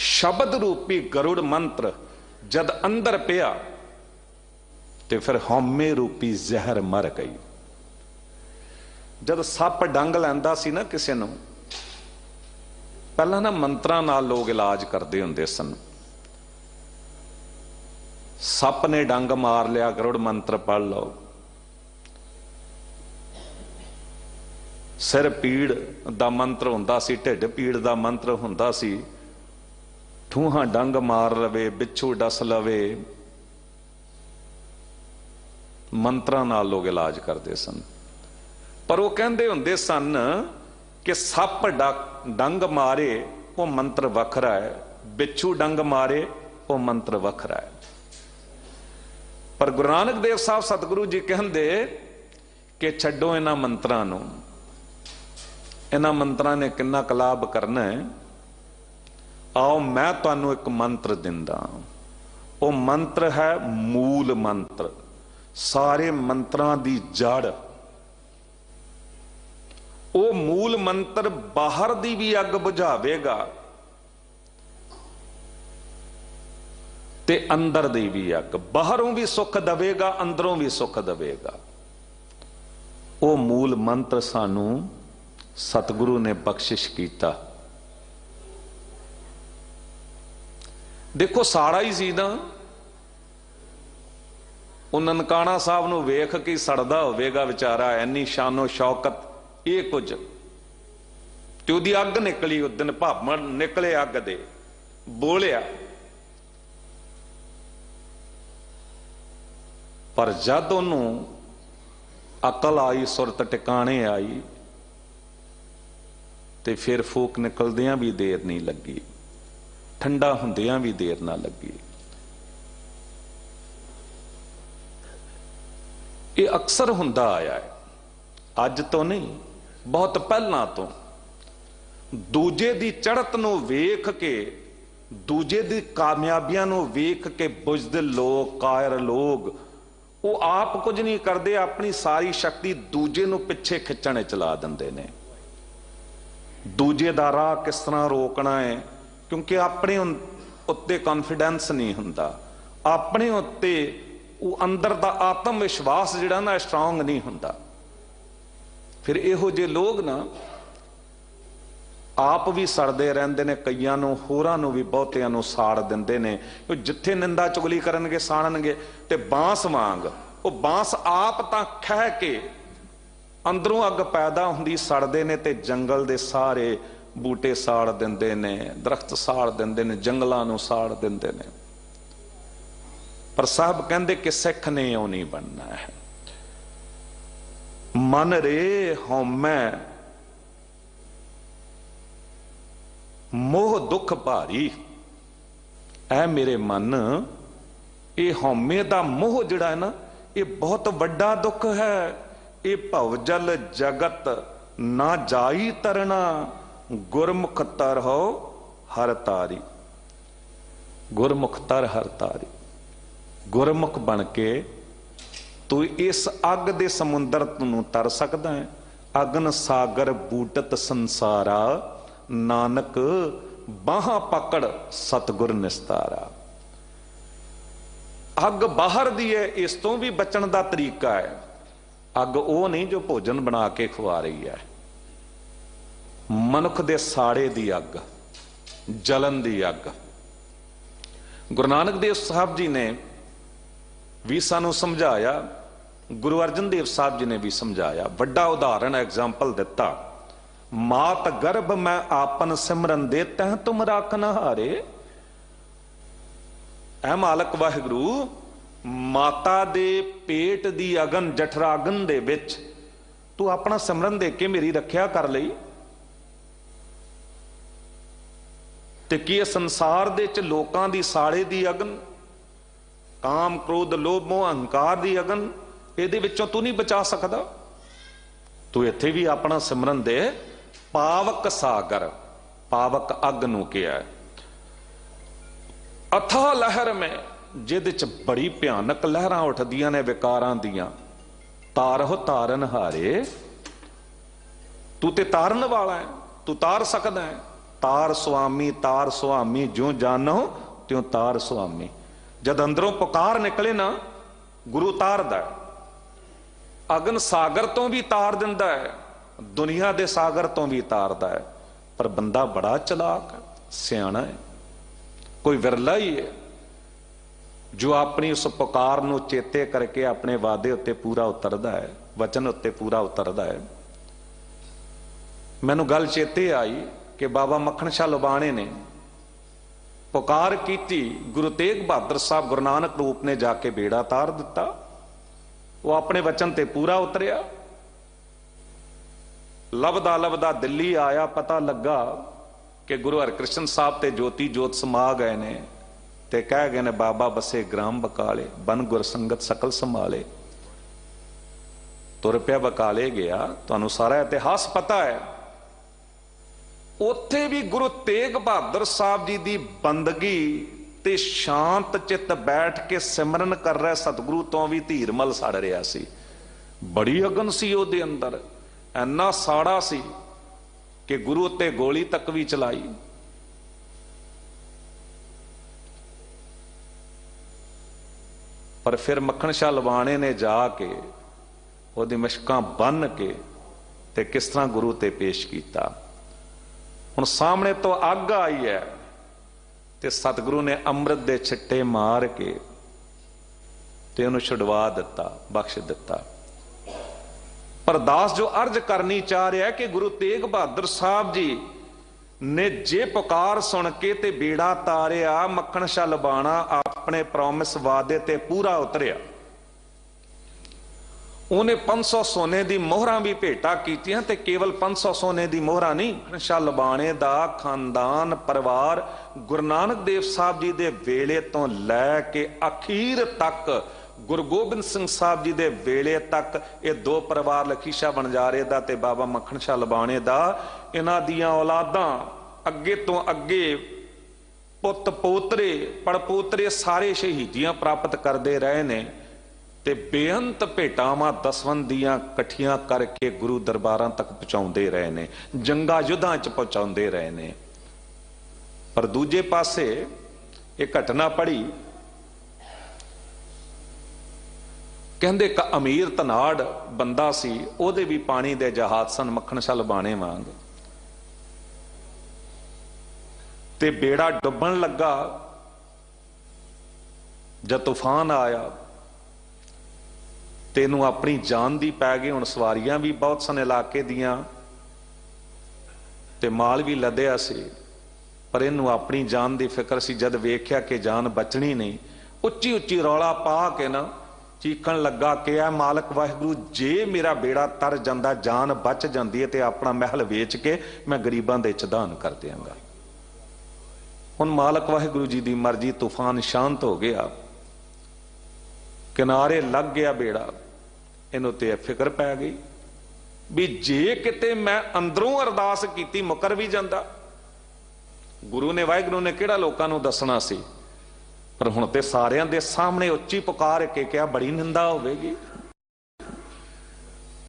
शब्द रूपी गरुड़ मंत्र जद अंदर पिया ते फिर हौमे रूपी जहर मर गई। जद सप डंग लैंदा सी ना किसी नूं, पहला ना मंत्रां नाल लोग इलाज करते हुंदे सन। सप ने डंग मार लिया, गरुड़ मंत्र पढ़ लो, सिर पीड़ दा मंत्र हुंदा सी, ढिड पीड़ दा मंत्र हुंदा सी, ठूहा डंग मार लवे, बिच्छू डस लवे, मंत्रां नाल लोग इलाज करते सन। पर वो कहंदे हुंदे सन कि सप डंग मारे वो मंत्र वखरा है, बिच्छू डंग मारे वो मंत्र वखरा है। पर गुरु नानक देव साहब सतगुरु जी कहंदे कि छड्डो इन्हां मंत्रां नूं, इन्हां मंत्रां ने किन्ना क लाभ करना है। आओ मैं तुहानू एक मंत्र दिंदा, वो मंत्र है मूल मंत्र, सारे मंत्रां दी जड़। वो मूल मंत्र बाहर दी भी अग बुझावेगा ते अंदर दी भी अग, बाहरों भी सुख दवेगा अंदरों भी सुख दवेगा। वो मूल मंत्र सानू सतगुरु ने बख्शिश कीता। देखो साड़ा ही सी ना, वो ननकाना साहब नूं वेख के सड़दा होवेगा बेचारा, इन्नी शानो शौकत ये कुछ, ते उहदी अग निकली उस दिन, भामड़ निकले अग दे, बोलिया। पर जद उन्हों अकल आई, सुरत टिकाणे आई, ते फिर फूक निकलदियां भी देर नहीं लगी, ठंडा हुंदियां भी देर ना लगी। ये अक्सर हुंदा आया है, अज तो नहीं, बहुत पहला तो। दूजे दी चढ़त नूं वेख के, दूजे दी कामयाबियां नूं वेख के बुज़दिल लोग, कायर लोग, वो आप कुछ नहीं करते, अपनी सारी शक्ति दूजे नूं पिछे खिंचण च ला दिंदे ने। दूजे दा राह किस तरह रोकना है, क्योंकि अपने उत्ते कॉन्फिडेंस नहीं हुंदा, अपने उत्ते वो अंदर दा आत्म विश्वास जिहड़ा ना स्ट्रांग नहीं हुंदा। फिर इहो जे लोग ना आप भी सड़ते रहंदे ने, कईयां नूं होरां नूं भी बहुतियां नूं साड़ दिंदे ने। जिथे निंदा चुगली करनगे साड़नगे, ते बांस वांग वो बांस आप तां खह के अंदरों अग पैदा हुंदी सड़दे ने, ते जंगल दे सारे बूटे साड़ दिंदे ने, दरख्त साड़ दिंदे ने, जंगलां नूं साड़ दिंदे ने। पर साहब कहंदे कि सिख ने इउं नहीं बनना है। मन रे हौमै मोह दुख भारी, ऐ मेरे मन, ये हौमे दा मोह जिहड़ा है ना, ये बहुत वड्डा दुख है। ये भवजल जगत ना जाई तरना, गुरमुख तर हो हर तारी। गुरमुख तर हर तारी, गुरमुख बन के तू इस अग दे समुंदर नूं तर सकदा है। अगन सागर बूटत संसारा, नानक बाहां पकड़ सतगुर निस्तारा। अग बाहर दी है, इस तो भी बचन का तरीका है। अग वो नहीं जो भोजन बना के खवा रही है, मनुख दे साड़े दी अग, जलन दी अग, गुरु नानक देव साहब जी ने भी सानू समझाया, गुरु अर्जन देव साहब जी ने भी समझाया, बड़ा उदाहरण एग्जाम्पल दिता। मात गर्भ मैं आपन सिमरन दे तह तुम राखन हारे। ऐ मालक वाहिगुरु, माता दे पेट दी अगन जठरागन दे विच तू अपना सिमरन दे के मेरी रखिया कर लई। ते की संसार दे च लोकां दी साड़े दी अगन, काम क्रोध लोभ मोह अहंकार दी अगन, ਇਹਦੇ ਵਿੱਚੋਂ तू नहीं बचा सकता। तू इत्थे भी अपना सिमरन दे। पावक सागर, पावक अग नूं किया अथाह लहर में, जिहदे च बड़ी भयानक लहरां उठदियां ने विकारां दियां। तारहो तारन हारे, तू ते तारन वाला है, तू तार सकदा है। तार सुआमी ज्यों जानो त्यों तार सुआमी। जद अंदरों पुकार निकले ना, गुरु तारदा है। अगन सागर तो भी तार दिंदा है, दुनिया दे सागर तो भी तारदा है। पर बंदा बड़ा चलाक है, सियाणा है, कोई विरला ही है जो अपनी उस पुकार नूं चेते करके अपने वादे उत्ते पूरा उतरदा है, वचन उत्ते पूरा उतरदा है। मैनू गल चेते आई कि बाबा मक्खन शाह लुबाणे ने पुकार की, गुरु तेग बहादुर साहब गुरु नानक रूप ने जाके बेड़ा तार दिता। वो अपने वचन ते पूरा उतरिया। लभदा लभदा दिल्ली आया, पता लगा कि गुरु हरकृष्ण साहब ते ज्योति जोत समा गए ने, ते कह गए ने बाबा बसे ग्राम बकाले, बन गुर संगत सकल संभाले। तुर पिया बकाले गया, तुहानू सारा इतिहास पता है। उत्थे भी गुरु तेग बहादुर साहब जी दी बंदगी ते शांत चित बैठ के सिमरन कर रहे सतगुरु तो भी धीरमल सड़ रहा सी। बड़ी अगन सी ओहदे अंदर, इन्ना साड़ा सी कि गुरु उत्ते गोली तक भी चलाई। पर फिर मक्खन शाह लवाणे ने जाके ओहदी मशकां बन के ते किस तरह गुरु ते पेश किया। हुण सामने तो अग आई है ते सतगुरु ने अमृत दे छिट्टे मार के ते उन्हें छुड़वा दिता, बख्श दिता। पर दास जो अर्ज करनी चाह रहा है कि गुरु तेग बहादुर साहब जी ने जे पुकार सुन के ते बेड़ा तारिया, मक्खन शाह लबाणा अपने प्रॉमिस वादे ते पूरा उतरिया। उन्हें 500 सोने दी मोहरां भी भेटा कीतियां, ते केवल 500 सोने दी मोहरा नहीं, शाह लबाणे दा खानदान परिवार गुरु नानक देव साहब जी दे वेले तो लैके अखीर तक, गुरु गोबिंद सिंह साहब जी दे वेले तक, ये दो परिवार लखीशा बनजारे दा ते बाबा मक्खन शाह लबाणे दा, इन्हां दियां औलादां अगे तो अगे पुत पोतरे पड़पोतरे सारे शहीदियां प्राप्त करते रहे ने, ते बेअंत भेटावां दसवंदियां कठियां करके गुरु दरबारां तक पहुंचाउंदे रहे ने, जंगा युद्धां च पहुंचाउंदे रहे ने। पर दूजे पासे एक घटना पढ़ी, कहंदे एक अमीर धनाड़ बंदा सी, ओहदे भी पानी दे जहाज सन मक्खन शाह लबाणे वांग, ते बेड़ा डुबन लगा जब तूफान आया, तेनू अपनी जान दी पै गई। हुण सवारियां भी बहुत सन इलाके दियां ते माल भी लदया सी, पर इनू अपनी जान दी फिक्र सी। जद वेख्या कि जान बचनी नहीं, उच्ची उच्ची रौला पा के ना चीखण लगा कि ऐ मालक वाहिगुरू, जे मेरा बेड़ा तर जांदा, जान बच जांदी है, ते अपना महल वेच के मैं गरीबां दे च दान कर देंगा। हुण मालक वाहिगुरू जी दी मर्जी, तूफान शांत हो गया, किनारे लग गया बेड़ा। इनू ते फिक्र पै गई भी जे किते मैं अंदरों अरदास की मुकर भी जांदा, गुरु ने वाहिगुरू ने किहड़ा लोकां नूं दसना सी, पर हुण ते सारियां दे सामने उच्ची पुकार के क्या बड़ी निंदा होवेगी।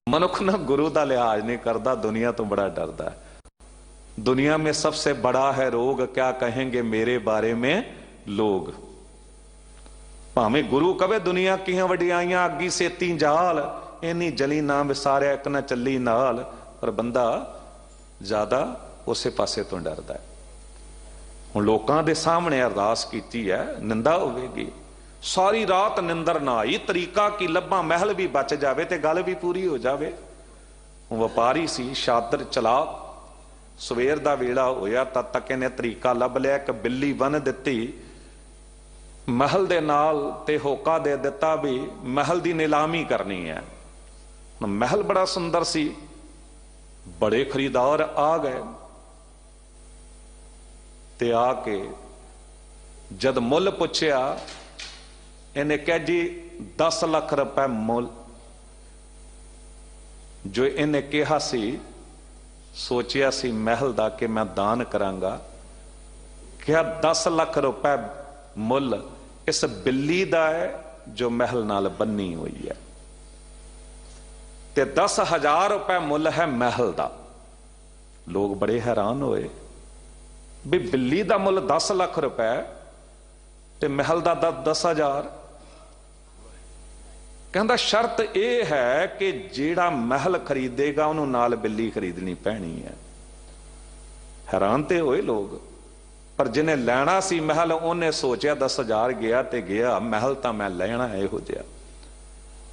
मनुख ना गुरु दा लिहाज नहीं करता, दुनिया तो बड़ा डरदा है। दुनिया में सबसे बड़ा है रोग, क्या कहेंगे मेरे बारे में लोग। भावें गुरु कवे दुनिया की वडियाइयां अगी सेती जाल, इन्नी जली ना विसारिया एक ना चली नाल, पर बंदा ज्यादा उसे पासे तो डरदा है। ਹੁਣ ਲੋਕਾਂ ਦੇ ਸਾਹਮਣੇ ਅਰਦਾਸ ਕੀਤੀ ਹੈ, ਨਿੰਦਾ ਹੋਵੇਗੀ। ਸਾਰੀ ਰਾਤ ਨਿੰਦਰ ਨਾ ਆਈ, ਤਰੀਕਾ ਕੀ ਲੱਭਾਂ ਮਹਿਲ ਵੀ ਬਚ ਜਾਵੇ ਤੇ ਗੱਲ ਵੀ ਪੂਰੀ ਹੋ ਜਾਵੇ। ਵਪਾਰੀ ਸੀ, ਸ਼ਾਤਰ ਚਲਾਕ, ਸਵੇਰ ਦਾ ਵੇਲਾ ਹੋਇਆ ਤਦ ਤੱਕ ਇਹਨੇ ਤਰੀਕਾ ਲੱਭ ਲਿਆ। ਇੱਕ ਬਿੱਲੀ ਬੰਨ ਦਿੱਤੀ ਮਹਿਲ ਦੇ ਨਾਲ ਤੇ ਹੋਕਾ ਦੇ ਦਿੱਤਾ ਵੀ ਮਹਿਲ ਦੀ ਨਿਲਾਮੀ ਕਰਨੀ ਹੈ। ਮਹਿਲ ਬੜਾ ਸੁੰਦਰ ਸੀ, ਬੜੇ ਖਰੀਦਾਰ ਆ ਗਏ ਤੇ ਆ ਕੇ ਜਦ ਮੁੱਲ ਪੁੱਛਿਆ, ਇਹਨੇ ਕਿਹਾ ਜੀ 10 ਲੱਖ ਰੁਪਏ ਮੁੱਲ। ਜੋ ਇਹਨੇ ਕਿਹਾ ਸੀ, ਸੋਚਿਆ ਸੀ ਮਹਿਲ ਦਾ ਕਿ ਮੈਂ ਦਾਨ ਕਰਾਂਗਾ, ਕਿਹਾ 10 ਲੱਖ ਰੁਪਏ ਮੁੱਲ ਇਸ ਬਿੱਲੀ ਦਾ ਹੈ ਜੋ ਮਹਿਲ ਨਾਲ ਬੰਨੀ ਹੋਈ ਹੈ, ਤੇ 10,000 ਰੁਪਏ ਮੁੱਲ ਹੈ ਮਹਿਲ ਦਾ। ਲੋਕ ਬੜੇ ਹੈਰਾਨ ਹੋਏ ਵੀ ਬਿੱਲੀ ਦਾ ਮੁੱਲ 10 ਲੱਖ ਰੁਪਏ ਤੇ ਮਹਿਲ ਦਾ 10,000। ਕਹਿੰਦਾ ਸ਼ਰਤ ਇਹ ਹੈ ਕਿ ਜਿਹੜਾ ਮਹਿਲ ਖਰੀਦੇਗਾ ਉਹਨੂੰ ਨਾਲ ਬਿੱਲੀ ਖਰੀਦਣੀ ਪੈਣੀ ਹੈ। ਹੈਰਾਨ ਤੇ ਹੋਏ ਲੋਕ, ਪਰ ਜਿਹਨੇ ਲੈਣਾ ਸੀ ਮਹਿਲ ਉਹਨੇ ਸੋਚਿਆ 10,000 ਗਿਆ ਤੇ ਗਿਆ, ਮਹਿਲ ਤਾਂ ਮੈਂ ਲੈਣਾ ਇਹੋ ਜਿਹਾ।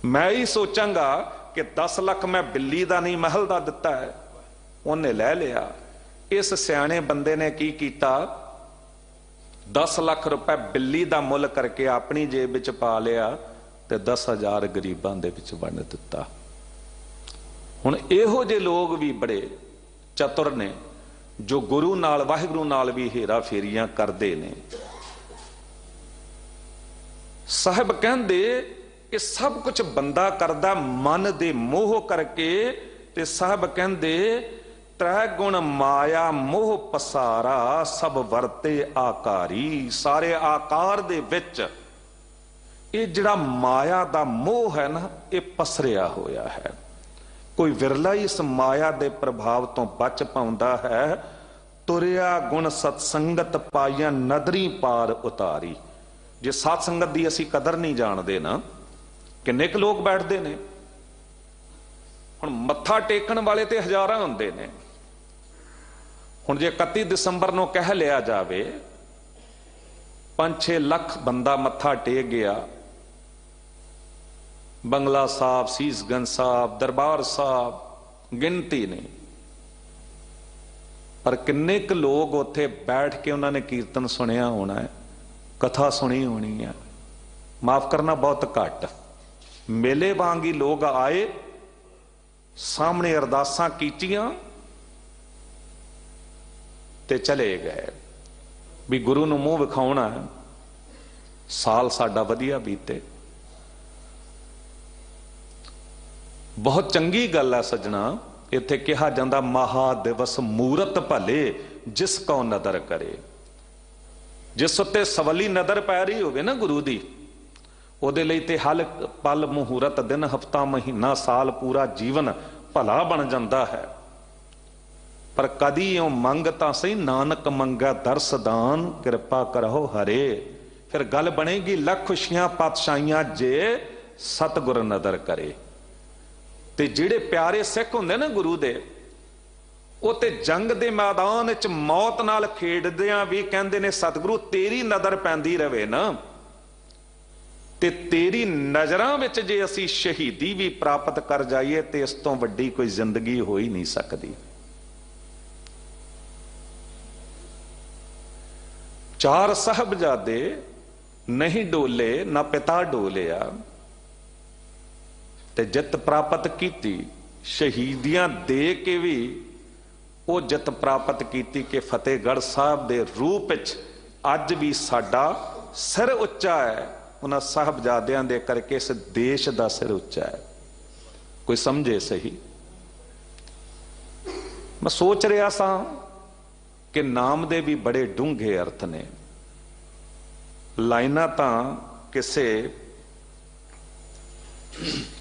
ਮੈਂ ਹੀ ਸੋਚਾਂਗਾ ਕਿ 10 ਲੱਖ ਮੈਂ ਬਿੱਲੀ ਦਾ ਨਹੀਂ ਮਹਿਲ ਦਾ ਦਿੱਤਾ ਹੈ। ਉਹਨੇ ਲੈ ਲਿਆ। ਇਸ ਸਿਆਣੇ ਬੰਦੇ ਨੇ ਕੀ ਕੀਤਾ, 10 ਲੱਖ ਰੁਪਏ ਬਿੱਲੀ ਦਾ ਮੁੱਲ ਕਰਕੇ ਆਪਣੀ ਜੇਬ ਵਿੱਚ ਪਾ ਲਿਆ ਤੇ 10,000 ਗਰੀਬਾਂ ਦੇ ਵਿੱਚ ਵੰਡ ਦਿੱਤਾ। ਹੁਣ ਇਹੋ ਜਿਹੇ ਲੋਕ ਵੀ ਬੜੇ ਚਤੁਰ ਨੇ ਜੋ ਗੁਰੂ ਨਾਲ, ਵਾਹਿਗੁਰੂ ਨਾਲ ਵੀ ਹੇਰਾ ਫੇਰੀਆਂ ਕਰਦੇ ਨੇ। ਸਾਹਿਬ ਕਹਿੰਦੇ ਕਿ ਸਭ ਕੁਝ ਬੰਦਾ ਕਰਦਾ ਮਨ ਦੇ ਮੋਹ ਕਰਕੇ, ਤੇ ਸਾਹਿਬ ਕਹਿੰਦੇ ਤ੍ਰੈ ਗੁਣ ਮਾਇਆ ਮੋਹ ਪਸਾਰਾ, ਸਭ ਵਰਤੇ ਆਕਾਰੀ। ਸਾਰੇ ਆਕਾਰ ਦੇ ਵਿੱਚ ਇਹ ਜਿਹੜਾ ਮਾਇਆ ਦਾ ਮੋਹ ਹੈ ਨਾ, ਇਹ ਪਸਰਿਆ ਹੋਇਆ ਹੈ। ਕੋਈ ਵਿਰਲਾ ਹੀ ਇਸ ਮਾਇਆ ਦੇ ਪ੍ਰਭਾਵ ਤੋਂ ਬਚ ਪਾਉਂਦਾ ਹੈ। ਤੁਰਿਆ ਗੁਣ ਸਤਸੰਗਤ ਪਾਈਆਂ, ਨਦਰੀ ਪਾਰ ਉਤਾਰੀ। ਜੇ ਸਤ ਸੰਗਤ ਦੀ ਅਸੀਂ ਕਦਰ ਨਹੀਂ ਜਾਣਦੇ ਨਾ, ਕਿੰਨੇ ਕੁ ਲੋਕ ਬੈਠਦੇ ਨੇ। ਹੁਣ ਮੱਥਾ ਟੇਕਣ ਵਾਲੇ ਤੇ ਹਜ਼ਾਰਾਂ ਹੁੰਦੇ ਨੇ। ਹੁਣ ਜੇ 31 ਦਸੰਬਰ ਨੂੰ ਕਹਿ ਲਿਆ ਜਾਵੇ 5-6 ਲੱਖ ਬੰਦਾ ਮੱਥਾ ਟੇਕ ਗਿਆ, ਬੰਗਲਾ ਸਾਹਿਬ, ਸੀਸਗੰਜ ਸਾਹਿਬ, ਦਰਬਾਰ ਸਾਹਿਬ, ਗਿਣਤੀ ਨਹੀਂ। ਪਰ ਕਿੰਨੇ ਕੁ ਲੋਕ ਉੱਥੇ ਬੈਠ ਕੇ ਉਹਨਾਂ ਨੇ ਕੀਰਤਨ ਸੁਣਿਆ ਹੋਣਾ ਹੈ, ਕਥਾ ਸੁਣੀ ਹੋਣੀ ਹੈ। ਮਾਫ ਕਰਨਾ, ਬਹੁਤ ਘੱਟ। ਮੇਲੇ ਵਾਂਗ ਹੀ ਲੋਕ ਆਏ, ਸਾਹਮਣੇ ਅਰਦਾਸਾਂ ਕੀਤੀਆਂ ਤੇ ਚਲੇ ਗਏ ਵੀ ਗੁਰੂ ਨੂੰ ਮੂੰਹ ਵਿਖਾਉਣਾ ਹੈ, ਸਾਲ ਸਾਡਾ ਵਧੀਆ ਬੀਤੇ। ਬਹੁਤ ਚੰਗੀ ਗੱਲ ਹੈ ਸੱਜਣਾ। ਇੱਥੇ ਕਿਹਾ ਜਾਂਦਾ ਮਹਾ ਦਿਵਸ ਮੂਰਤ ਭਲੇ ਜਿਸ ਕੋ ਨਦਰ ਕਰੇ। ਜਿਸ ਉੱਤੇ ਸਵਲੀ ਨਦਰ ਪੈ ਰਹੀ ਹੋਵੇ ਨਾ ਗੁਰੂ ਦੀ, ਉਹਦੇ ਲਈ ਤੇ ਹਲ ਪਲ ਮਹੂਰਤ, ਦਿਨ, ਹਫਤਾ, ਮਹੀਨਾ, ਸਾਲ, ਪੂਰਾ ਜੀਵਨ ਭਲਾ ਬਣ ਜਾਂਦਾ ਹੈ। ਪਰ ਕਦੀ ਉਹ ਮੰਗ ਤਾਂ ਸਹੀ, ਨਾਨਕ ਮੰਗਾ ਦਰਸ ਦਾਨ, ਕਿਰਪਾ ਕਰੋ ਹਰੇ। ਫਿਰ ਗੱਲ ਬਣੇਗੀ ਲੱਖ ਖੁਸ਼ੀਆਂ ਪਾਤਸ਼ਾਹੀਆਂ ਜੇ ਸਤਿਗੁਰ ਨਦਰ ਕਰੇ। ਤੇ ਜਿਹੜੇ ਪਿਆਰੇ ਸਿੱਖ ਹੁੰਦੇ ਨਾ ਗੁਰੂ ਦੇ, ਉਹ ਤੇ ਜੰਗ ਦੇ ਮੈਦਾਨ ਵਿੱਚ ਮੌਤ ਨਾਲ ਖੇਡਦਿਆਂ ਵੀ ਕਹਿੰਦੇ ਨੇ ਸਤਿਗੁਰੂ ਤੇਰੀ ਨਜ਼ਰ ਪੈਂਦੀ ਰਵੇ ਨਾ, ਤੇ ਤੇਰੀ ਨਜ਼ਰਾਂ ਵਿੱਚ ਜੇ ਅਸੀਂ ਸ਼ਹੀਦੀ ਵੀ ਪ੍ਰਾਪਤ ਕਰ ਜਾਈਏ ਤੇ ਇਸ ਤੋਂ ਵੱਡੀ ਕੋਈ ਜ਼ਿੰਦਗੀ ਹੋ ਹੀ ਨਹੀਂ ਸਕਦੀ। 4 ਸਾਹਿਬਜ਼ਾਦੇ ਨਹੀਂ ਡੋਲੇ, ਨਾ ਪਿਤਾ ਡੋਲਿਆ, ਤੇ ਜਿੱਤ ਪ੍ਰਾਪਤ ਕੀਤੀ। ਸ਼ਹੀਦੀਆਂ ਦੇ ਕੇ ਵੀ ਉਹ ਜਿੱਤ ਪ੍ਰਾਪਤ ਕੀਤੀ ਕਿ ਫਤਿਹਗੜ੍ਹ ਸਾਹਿਬ ਦੇ ਰੂਪ ਵਿੱਚ ਅੱਜ ਵੀ ਸਾਡਾ ਸਿਰ ਉੱਚਾ ਹੈ। ਉਹਨਾਂ ਸਾਹਿਬਜ਼ਾਦਿਆਂ ਦੇ ਕਰਕੇ ਇਸ ਦੇਸ਼ ਦਾ ਸਿਰ ਉੱਚਾ ਹੈ। ਕੋਈ ਸਮਝੇ ਸਹੀ। ਮੈਂ ਸੋਚ ਰਿਹਾ ਸਾਂ ਕਿ ਨਾਮ ਦੇ ਵੀ ਬੜੇ ਡੂੰਘੇ ਅਰਥ ਨੇ। ਲਾਈਨਾਂ ਤਾਂ ਕਿਸੇ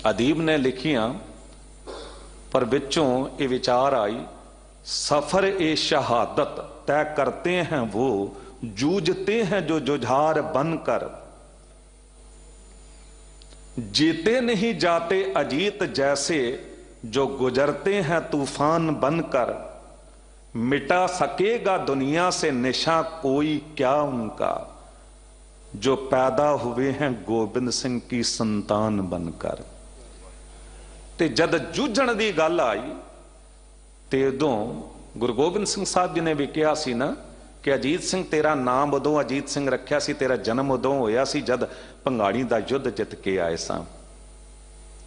ਅਦੀਬ ਨੇ ਲਿਖੀਆਂ, ਪਰ ਵਿੱਚੋਂ ਇਹ ਵਿਚਾਰ ਆਈ, सफर ए शहादत तय करते हैं वो, जूझते हैं जो जुझार बनकर, जीते नहीं जाते अजीत जैसे, जो गुजरते हैं तूफान बनकर, मिटा सकेगा दुनिया से निशा कोई क्या उनका, जो पैदा हुए हैं गोबिंद सिंह की संतान बनकर। ते जद जूझण की गल आई ते उदों गुरु गोबिंद सिंह साहब जी ने भी कहा सी ना कि अजीत सिंह तेरा नाम उदों अजीत सिंह रखिया सी, तेरा जन्म उदों होया सी जद भंगाणी दा युद्ध जित के आए सां।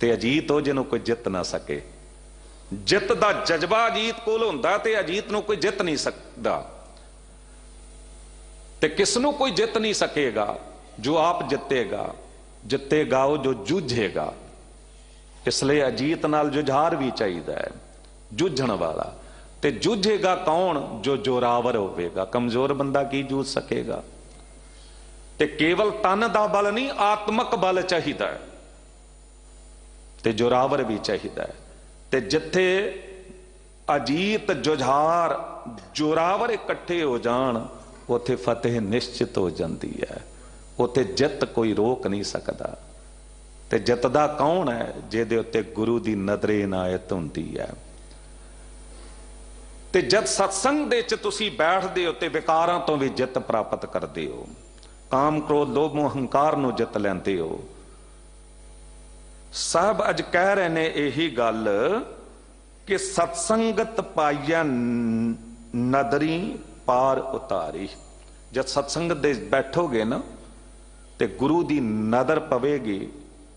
ते अजीत हो जिन्हों कोई जित ना सके, जित दा जज्बा अजीत कोल हुंदा ते अजीत नूं कोई जित नहीं सकदा। ते किसनों कोई जित नहीं सकेगा, जो आप जितेगा, जितेगा वो जो जूझेगा। इसलिए अजीत नाल जुझार भी चाहिए है, जूझण वाला। ते जूझेगा कौन, जो जोरावर होवेगा। कमजोर बंदा की जूझ सकेगा। ते केवल तन दा बल नहीं, आत्मक बल चाहिए ते जोरावर भी चाहिए। ते जिथे अजीत जुझार जोरावर इकट्ठे हो जान, उथे फतेह निश्चित हो जाती है, उथे जित कोई रोक नहीं सकता। ते जितदा कौन है, जिहदे उत्ते गुरु की नजरे इनायत हुंदी है। ते जद सत्संग दे च तुसी बैठदे हो ते विकारां तो भी जित प्राप्त करदे हो, काम क्रोध लोभ मोह हंकार नूं जित लैंदे हो। साहब अज कह रहे ने यही गल कि सत्संगत पाइया नदरी पार उतारी। जब सत्संगत दे बैठोगे ना ते गुरु दी नदर पवेगी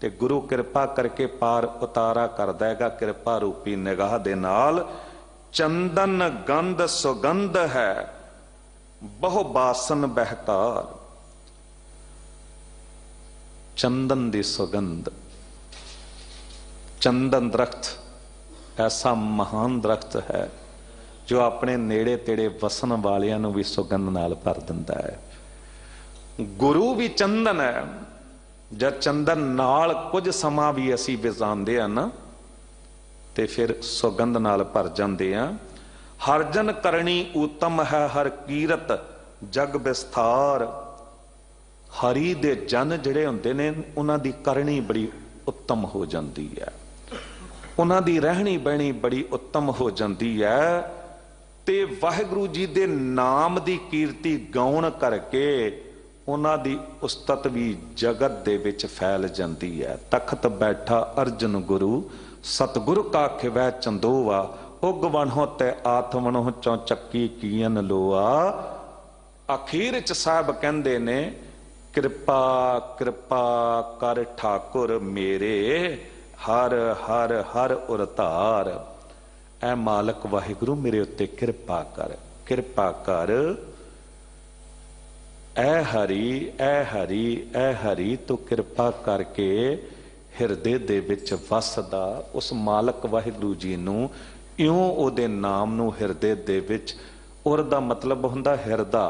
ते गुरु कृपा करके पार उतारा कर देगा। कृपा रूपी निगाह दे नाल चंदन गंध सुगंध है बहु बासन बहकार। चंदन दी सुगंध, चंदन दरख्त ऐसा महान दरख्त है जो अपने नेड़े तेड़े वसन वालियां नूं भी सुगंध नाल भर दिंदा है। गुरु भी चंदन है। जब चंदन नाल कुछ समा भी असी बिजांदे हैं ना ते फिर सुगंध नाल भर जांदे हैं। हर जन करनी उत्तम है हर कीरत जग विस्तार। हरि दे जन जिहड़े हुंदे ने उन्हां दी करनी बड़ी उत्तम हो जाती है, उन्हां दी रहनी बहनी बड़ी उत्तम हो जाती है। ते वाहिगुरू जी दे नाम दी कीर्ति गाउण करके उन्हां दी उस्तत भी जगत दे विच फैल जाती है। तख्त बैठा अर्जन गुरु सतगुरु का खिवै चंदोवा। उगवन हो ते आत्मन हो चौ चक्की कीयन लोआ। अखीर च साहब कहंदे ने कृपा कृपा कर ठाकुर मेरे हर हर हर उरतार। ऐ मालक वाहिगुरु मेरे उत्ते कृपा कर, कृपा कर। ऐ हरि ऐ हरि ऐ हरि तू कृपा करके हिरदे दे विच वसदा उस मालक वाहिगुरू जी नूं इउं ओदे नाम नूं हिरदे दे विच। उर दा मतलब हुंदा हिरदा,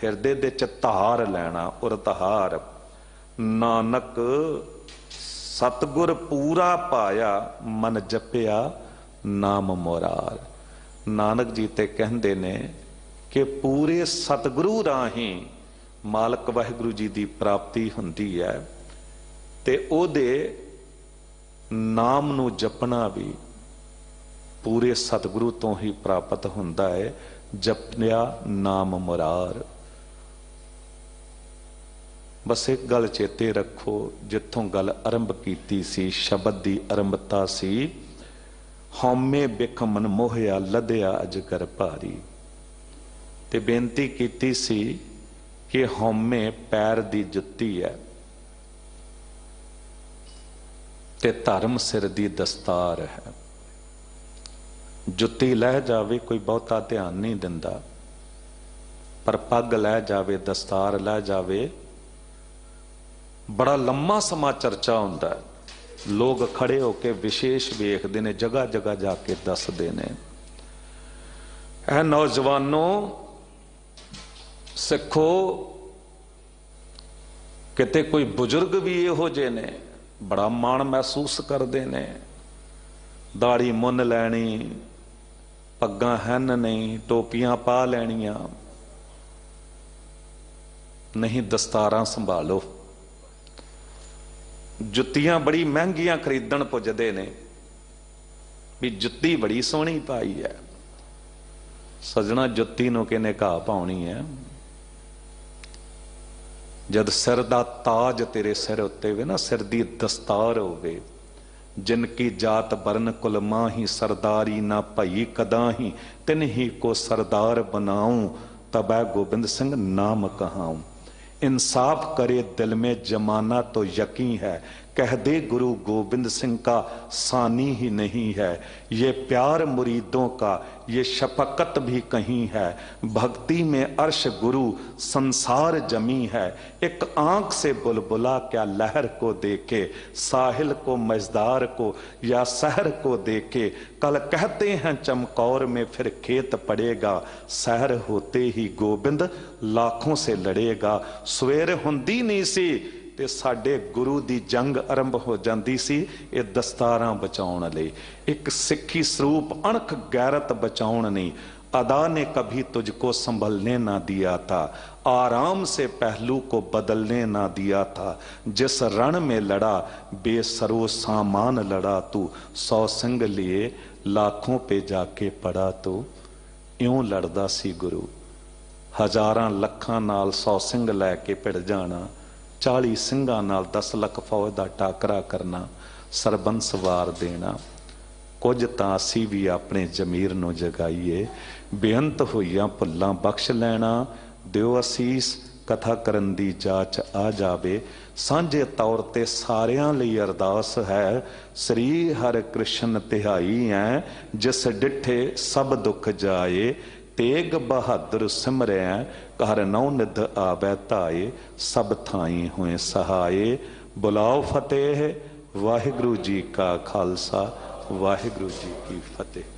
हिरदे दे च धार लैना, उर धार। नानक सतगुर पूरा पाया मन जपिया नाम मुरार। नानक जी ते कहंदे ने कि पूरे सतगुरु राही मालक वाहिगुरू जी की प्राप्ति हुंदी है। ते ओदे नाम नू जपना भी पूरे सतगुरु तो ही प्राप्त हुंदा है। जपया नाम मुरार। बस एक गल चेते रखो, जिथों गल आरंभ कीती सी, शब्द की आरंभता सी हौमे बिख मन मोहिया लदया अजगर भारी। ते बेनती कीती सी कि हौमे पैर दी जुत्ती है ते धर्म सिर दी दस्तार है। जुत्ती लह जावे कोई बहुता ध्यान नहीं दिंदा, पर पग लह जावे दस्तार लह जावे बड़ा लम्मा समा चर्चा हुंदा है। लोग खड़े होके विशेष वेखदे ने, जगह जगह जाके दसदे ने। ऐ नौजवानों सिखो, किते कोई बुजुर्ग भी इहो जे ने बड़ा माण महसूस करते ने। दाड़ी मुन लैनी, पग्गां हैन नहीं, टोपियां पा लैनियां नहीं, दस्तारां संभालो। जुत्तियां बड़ी महंगियां खरीदण पुजदे ने भी जुत्ती बड़ी सोहनी पाई है। सजना जुत्ती नूं किने घाह पाउणी है। जद सिर दा ताज तेरे सिर उत्ते वे ना, सिर दी दस्तार होवे, जिनकी जात बरन कुल माही, सरदारी ना भई कदाही, तिन ही को सरदार बनाऊं, तबै गोबिंद सिंह नाम कहाऊं। इंसाफ करे दिल में जमाना तो यकीन है, कह दे गुरु गोबिंद सिंह का सानी ही नहीं है। ये प्यार मुरीदों का, ये शफकत भी कहीं है, भक्ति में अर्श गुरु संसार जमी है। एक आंख से बुलबुला क्या लहर को देखे, साहिल को मजदार को या शहर को देखे। कल कहते हैं चमकौर में फिर खेत पड़ेगा, शहर होते ही गोबिंद लाखों से लड़ेगा। सवेर हुंदी नहीं सी ते साडे गुरु दी जंग आरंभ हो जाती सी, ये दस्तारां बचाउण लई। एक सिक्खी स्वरूप अणख गैरत बचाउण नहीं। अदा ने कभी तुझको संभलने ना दिया था, आराम से पहलू को बदलने ना दिया था। जिस रण में लड़ा बेसरो सामान लड़ा तू, 100 सिंह लिए लाखों पे जाके पड़ा तू। इउं लड़दा सी गुरु, हजारां लखां नाल 100 सिंह लैके भिड़ जाना, 40 ਸਿੰਘਾਂ ਨਾਲ 10 ਲੱਖ फौज ਦਾ टाकरा करना, सरबंस वार देना। कुछ तां असीं भी अपने जमीर नूं जगाईए, बेअंत होईयां भुल्लां बख्श लैना। दिओ असीस कथा करन दी जाच आ जावे, सांझे तौर ते सारियां लई अरदास है। श्री हर कृष्ण तिहाई है, जिस डिठे सब दुख जाए। तेग बहादुर सिमरै घर नौ निध आबै धाए, सब थाई हुए सहाय। बुलाओ फतेह, वाहिगुरु जी का खालसा, वाहिगुरु जी की फतेह।